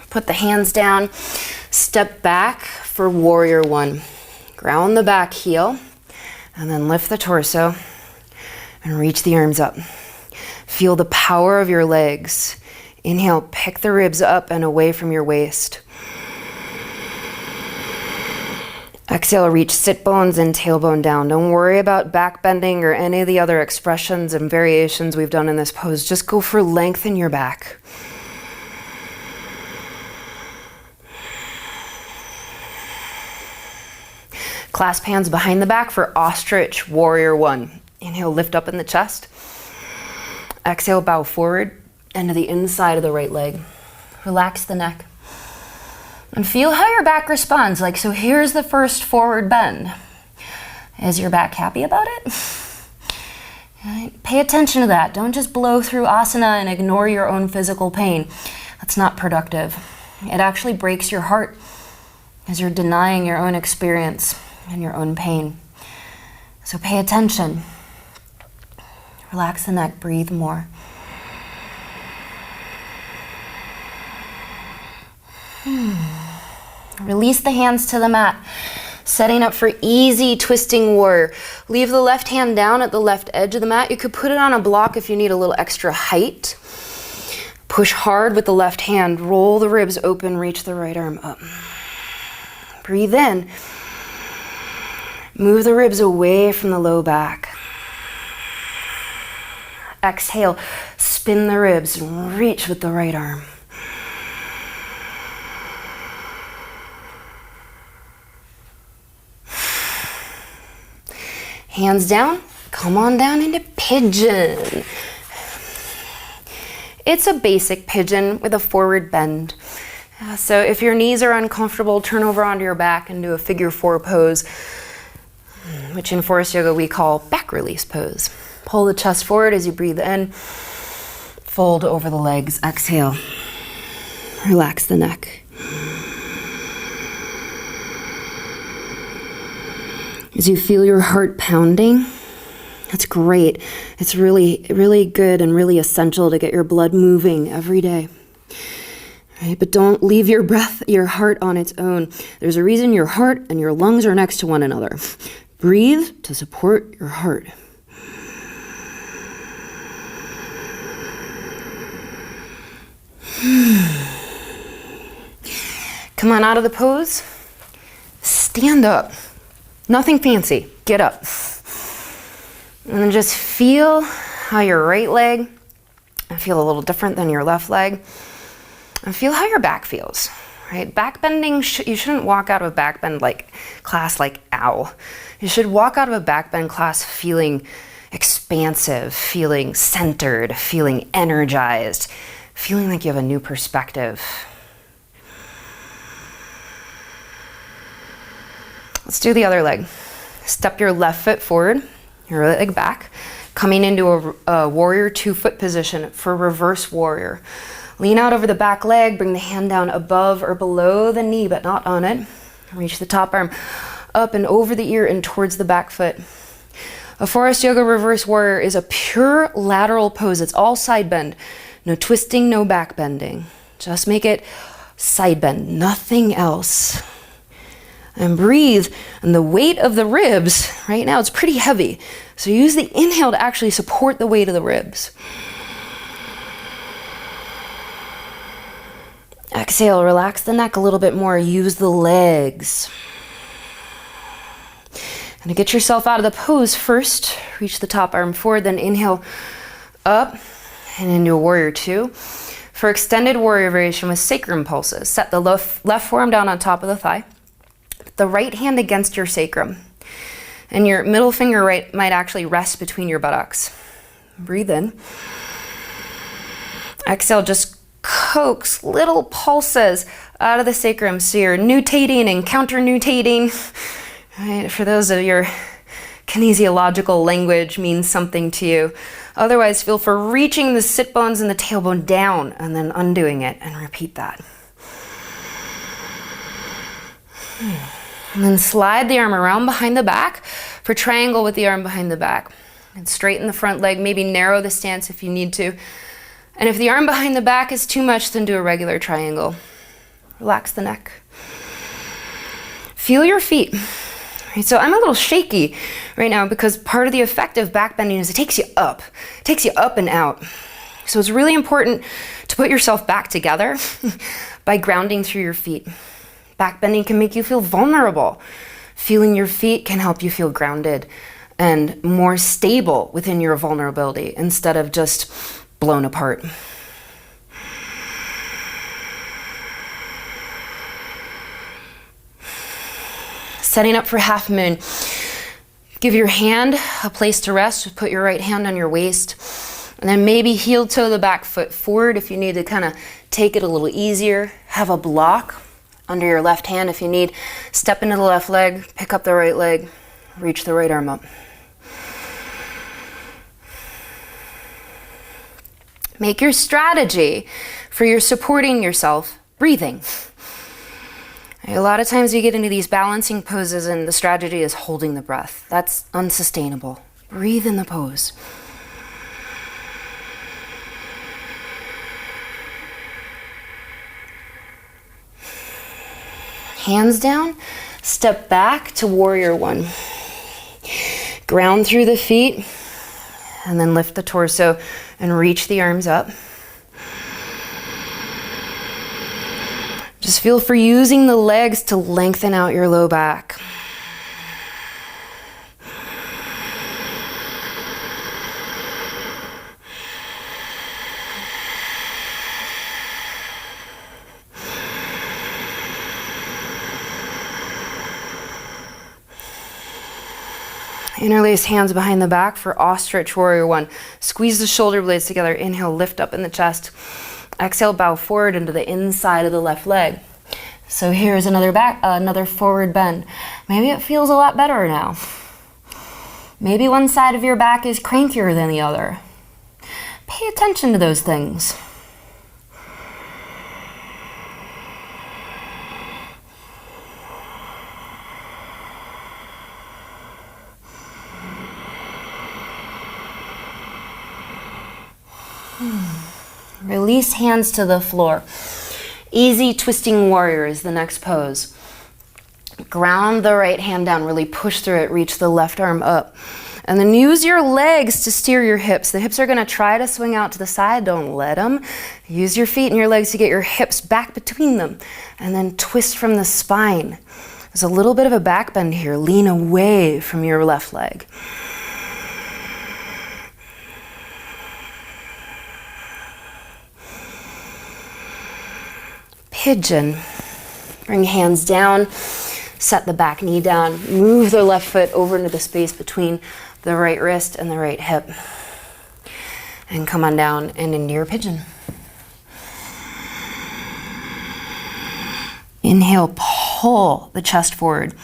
Put the hands down, step back for warrior one. Ground the back heel, and then lift the torso and reach the arms up. Feel the power of your legs. Inhale, pick the ribs up and away from your waist. Exhale, reach sit bones and tailbone down. Don't worry about back bending or any of the other expressions and variations we've done in this pose. Just go for length in your back. Clasp hands behind the back for ostrich warrior one. Inhale, lift up in the chest. Exhale, bow forward and to the inside of the right leg. Relax the neck. And feel how your back responds. Like, so here's the first forward bend. Is your back happy about it? Pay attention to that. Don't just blow through asana and ignore your own physical pain. That's not productive. It actually breaks your heart as you're denying your own experience and your own pain. So pay attention. Relax the neck, breathe more. Release the hands to the mat. Setting up for easy twisting warrior. Leave the left hand down at the left edge of the mat. You could put it on a block if you need a little extra height. Push hard with the left hand. Roll the ribs open, reach the right arm up. Breathe in. Move the ribs away from the low back. Exhale, spin the ribs and reach with the right arm. Hands down, come on down into pigeon. It's a basic pigeon with a forward bend. So if your knees are uncomfortable, turn over onto your back and do a figure four pose, which in Forest Yoga we call back release pose. Pull the chest forward as you breathe in. Fold over the legs. Exhale. Relax the neck. As you feel your heart pounding, that's great. It's really, really good and really essential to get your blood moving every day. Right? But don't leave your breath, your heart on its own. There's a reason your heart and your lungs are next to one another. Breathe to support your heart. Come on out of the pose. Stand up. Nothing fancy. Get up. And then just feel how your right leg, I feel a little different than your left leg. And feel how your back feels. Right? Back bending, you shouldn't walk out of a back bend class like ow. You should walk out of a back bend class feeling expansive, feeling centered, feeling energized, feeling like you have a new perspective. Let's do the other leg. Step your left foot forward, your right leg back, coming into a warrior 2-foot position for reverse warrior. Lean out over the back leg, bring the hand down above or below the knee, but not on it. Reach the top arm up and over the ear and towards the back foot. A Forest Yoga reverse warrior is a pure lateral pose. It's all side bend. No twisting, no back bending. Just make it side bend, nothing else. And breathe, and the weight of the ribs, right now it's pretty heavy. So use the inhale to actually support the weight of the ribs. Exhale, relax the neck a little bit more. Use the legs. And to get yourself out of the pose, first reach the top arm forward, then inhale up and into a warrior two. For extended warrior variation with sacrum pulses, set the left forearm down on top of the thigh, the right hand against your sacrum, and your middle finger might actually rest between your buttocks. Breathe in. Exhale, just coax little pulses out of the sacrum. So you're nutating and counter-nutating. Right? For those of your kinesiological language means something to you. Otherwise, feel for reaching the sit bones and the tailbone down and then undoing it, and repeat that. And then slide the arm around behind the back for triangle with the arm behind the back. And straighten the front leg, maybe narrow the stance if you need to. And if the arm behind the back is too much, then do a regular triangle. Relax the neck. Feel your feet. Right, so I'm a little shaky right now because part of the effect of back bending is it takes you up. It takes you up and out. So it's really important to put yourself back together by grounding through your feet. Back bending can make you feel vulnerable. Feeling your feet can help you feel grounded and more stable within your vulnerability instead of just blown apart. Setting up for half moon. Give your hand a place to rest. Put your right hand on your waist. And then maybe heel toe the back foot forward if you need to kind of take it a little easier. Have a block under your left hand if you need. Step into the left leg, pick up the right leg, reach the right arm up. Make your strategy for your supporting yourself breathing. A lot of times we get into these balancing poses and the strategy is holding the breath. That's unsustainable. Breathe in the pose. Hands down, step back to warrior one. Ground through the feet and then lift the torso and reach the arms up. Just feel for using the legs to lengthen out your low back. Interlace hands behind the back for ostrich warrior one. Squeeze the shoulder blades together. Inhale, lift up in the chest. Exhale, bow forward into the inside of the left leg. So here's another forward bend. Maybe it feels a lot better now. Maybe one side of your back is crankier than the other. Pay attention to those things. Release hands to the floor. Easy twisting warrior is the next pose. Ground the right hand down, really push through it, reach the left arm up. And then use your legs to steer your hips. The hips are gonna try to swing out to the side, don't let them. Use your feet and your legs to get your hips back between them. And then twist from the spine. There's a little bit of a back bend here. Lean away from your left leg. Pigeon. Bring hands down, set the back knee down, move the left foot over into the space between the right wrist and the right hip. And come on down and into your pigeon. Inhale, pull the chest forward.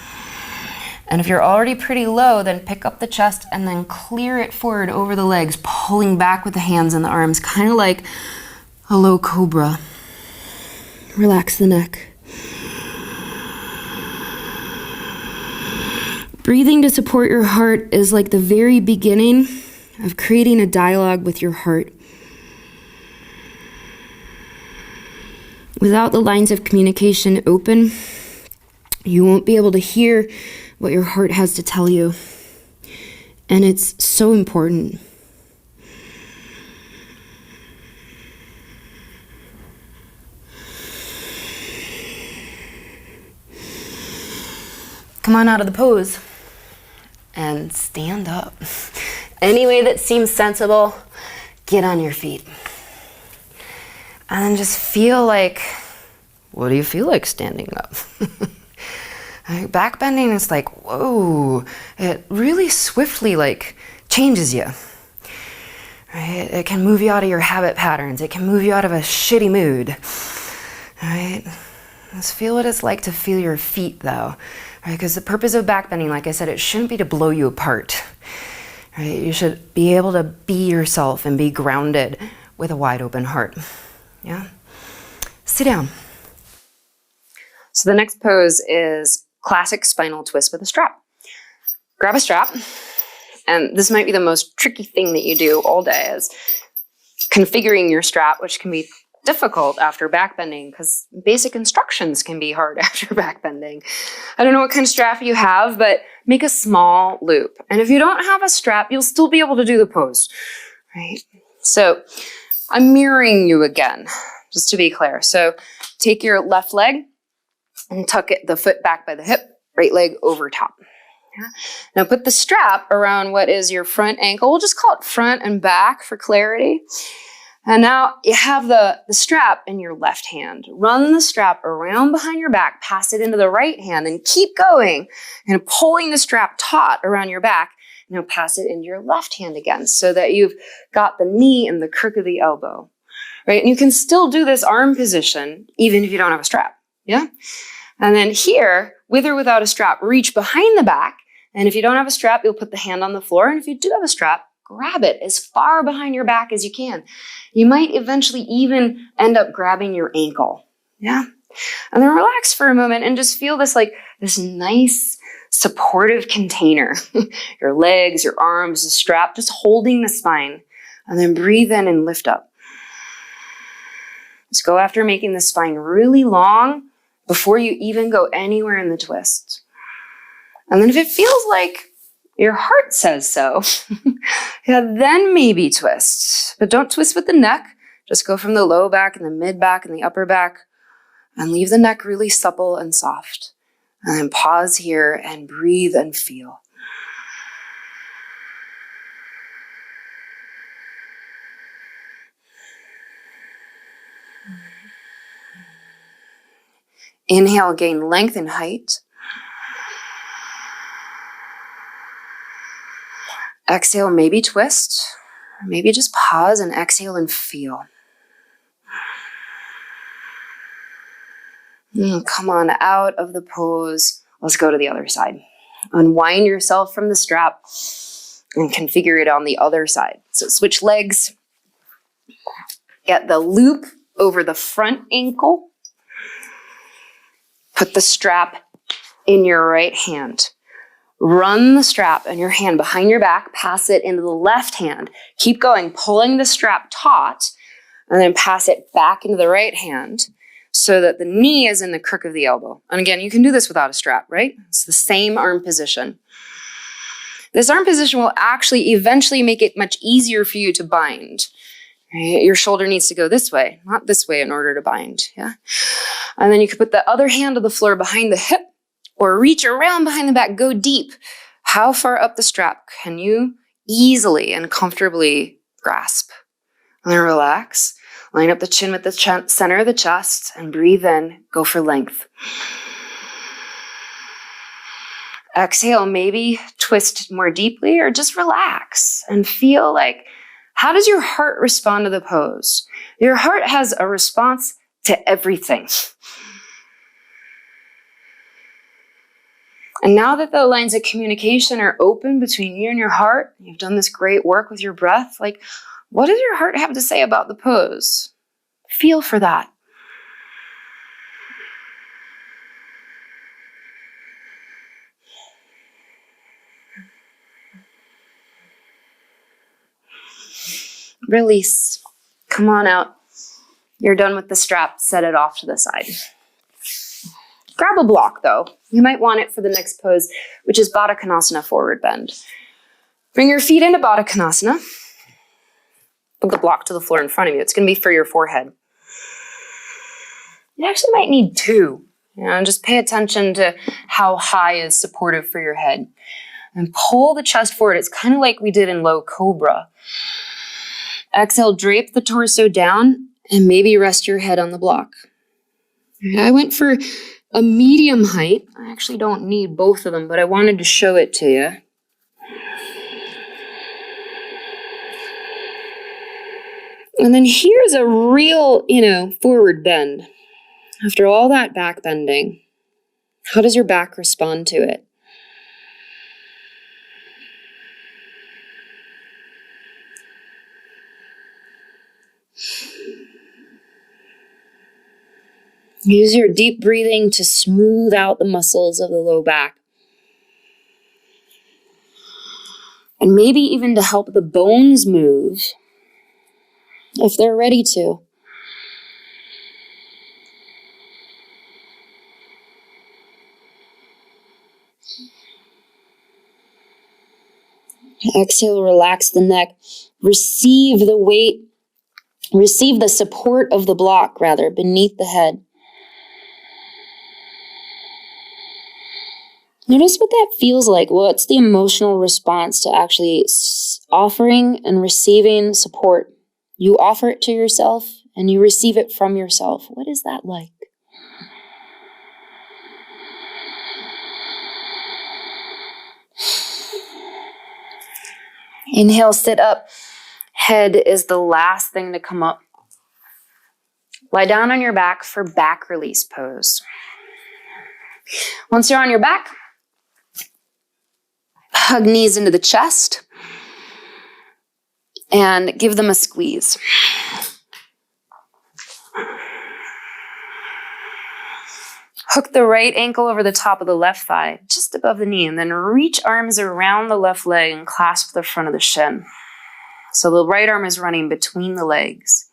And if you're already pretty low, then pick up the chest and then clear it forward over the legs, pulling back with the hands and the arms, kind of like a low cobra. Relax the neck. Breathing to support your heart is like the very beginning of creating a dialogue with your heart. Without the lines of communication open, you won't be able to hear what your heart has to tell you. And it's so important. Come on out of the pose and stand up. Any way that seems sensible. Get on your feet. And then just feel like, what do you feel like standing up? Back bending is like, whoa, it really swiftly like changes you. Right? It can move you out of your habit patterns. It can move you out of a shitty mood. Right? Let's feel what it's like to feel your feet though. Right? Because the purpose of back bending, like I said, it shouldn't be to blow you apart. Right? You should be able to be yourself and be grounded with a wide open heart. Yeah? Sit down. So the next pose is classic spinal twist with a strap. Grab a strap, and this might be the most tricky thing that you do all day is configuring your strap, which can be difficult after back bending because basic instructions can be hard after back bending. I don't know what kind of strap you have, but make a small loop. And if you don't have a strap, you'll still be able to do the pose, right? So I'm mirroring you again, just to be clear. So take your left leg and tuck the foot back by the hip, right leg over top. Yeah. Now put the strap around what is your front ankle. We'll just call it front and back for clarity. And now you have the strap in your left hand. Run the strap around behind your back, pass it into the right hand, and keep going and pulling the strap taut around your back. Now pass it into your left hand again so that you've got the knee in the crook of the elbow, right? And you can still do this arm position even if you don't have a strap, yeah? And then here, with or without a strap, reach behind the back. And if you don't have a strap, you'll put the hand on the floor. And if you do have a strap, grab it as far behind your back as you can. You might eventually even end up grabbing your ankle, yeah? And then relax for a moment and just feel this like this nice supportive container. Your legs, your arms, the strap, just holding the spine. And then breathe in and lift up. Just go after making the spine really long before you even go anywhere in the twist. And then if it feels like your heart says so, yeah, then maybe twist. But don't twist with the neck. Just go from the low back and the mid back and the upper back and leave the neck really supple and soft. And then pause here and breathe and feel. Inhale, gain length and height. Exhale, maybe twist. Or maybe just pause and exhale and feel. Come on out of the pose. Let's go to the other side. Unwind yourself from the strap and configure it on the other side. So switch legs. Get the loop over the front ankle. Put the strap in your right hand. Run the strap in your hand behind your back. Pass it into the left hand. Keep going, pulling the strap taut, and then pass it back into the right hand so that the knee is in the crook of the elbow. And again, you can do this without a strap, right? It's the same arm position. This arm position will actually eventually make it much easier for you to bind. Right? Your shoulder needs to go this way, not this way in order to bind, yeah? And then you can put the other hand on the floor behind the hip or reach around behind the back, go deep. How far up the strap can you easily and comfortably grasp? And then relax. Line up the chin with the center of the chest and breathe in. Go for length. Exhale, maybe twist more deeply or just relax and feel like, how does your heart respond to the pose? Your heart has a response to everything. And now that the lines of communication are open between you and your heart, you've done this great work with your breath, like, what does your heart have to say about the pose? Feel for that. Release. Come on out. You're done with the strap. Set it off to the side. Grab a block though. You might want it for the next pose, which is Baddha Konasana, forward bend. Bring your feet into Baddha Konasana. Put the block to the floor in front of you. It's going to be for your forehead. You actually might need two. Just pay attention to how high is supportive for your head. And pull the chest forward. It's kind of like we did in low cobra. Exhale, drape the torso down and maybe rest your head on the block. I went for a medium height. I actually don't need both of them, but I wanted to show it to you. And then here's a real, forward bend. After all that back bending, how does your back respond to it? Use your deep breathing to smooth out the muscles of the low back. And maybe even to help the bones move if they're ready to. Exhale, relax the neck. Receive the weight, receive the support of the block, beneath the head. Notice what that feels like. What's the emotional response to actually offering and receiving support? You offer it to yourself and you receive it from yourself. What is that like? Inhale, sit up. Head is the last thing to come up. Lie down on your back for back release pose. Once you're on your back, hug knees into the chest and give them a squeeze. Hook the right ankle over the top of the left thigh, just above the knee, and then reach arms around the left leg and clasp the front of the shin. So the right arm is running between the legs.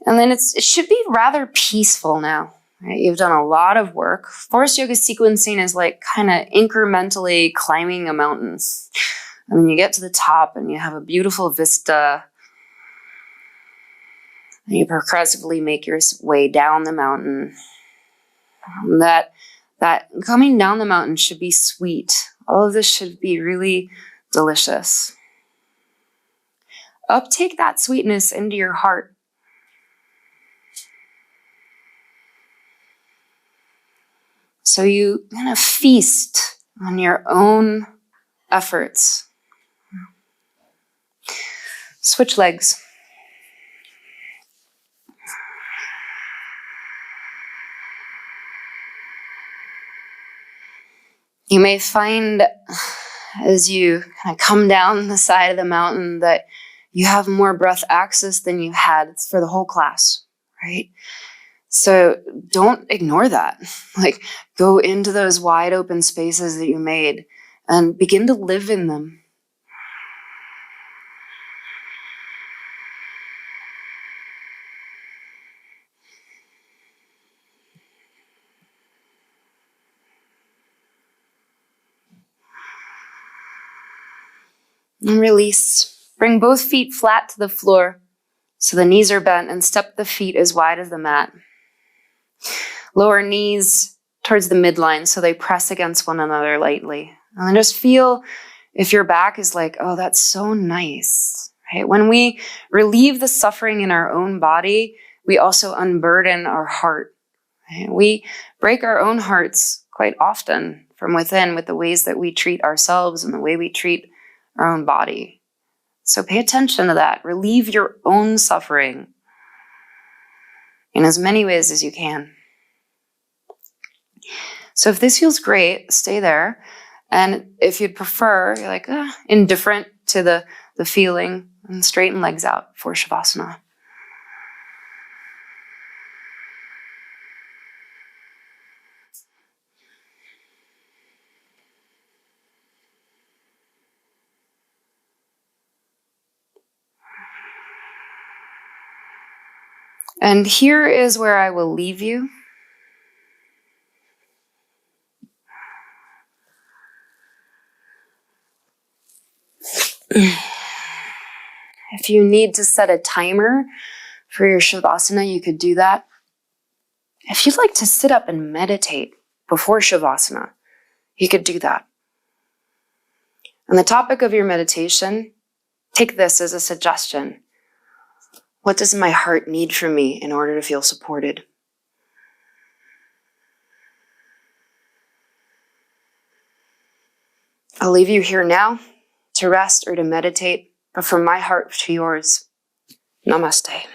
And then it should be rather peaceful now. Right? You've done a lot of work. Forest yoga sequencing is like kind of incrementally climbing a mountain. And then you get to the top and you have a beautiful vista. And you progressively make your way down the mountain. That coming down the mountain should be sweet. All of this should be really delicious. Uptake that sweetness into your heart. So you kind of feast on your own efforts. Switch legs. You may find as you kind of come down the side of the mountain that you have more breath access than you had for the whole class, right? So don't ignore that. Like, go into those wide open spaces that you made and begin to live in them. And release. Bring both feet flat to the floor so the knees are bent, and step the feet as wide as the mat. Lower knees towards the midline so they press against one another lightly. And then just feel if your back is like, oh, that's so nice. Right? When we relieve the suffering in our own body, we also unburden our heart. Right? We break our own hearts quite often from within with the ways that we treat ourselves and the way we treat our own body. So pay attention to that. Relieve your own suffering in as many ways as you can. So if this feels great, stay there. And if you'd prefer, you're like, indifferent to the feeling, and straighten legs out for Shavasana. And here is where I will leave you. If you need to set a timer for your Shavasana, you could do that. If you'd like to sit up and meditate before Shavasana, you could do that. On the topic of your meditation, take this as a suggestion. What does my heart need from me in order to feel supported? I'll leave you here now to rest or to meditate, but from my heart to yours, namaste.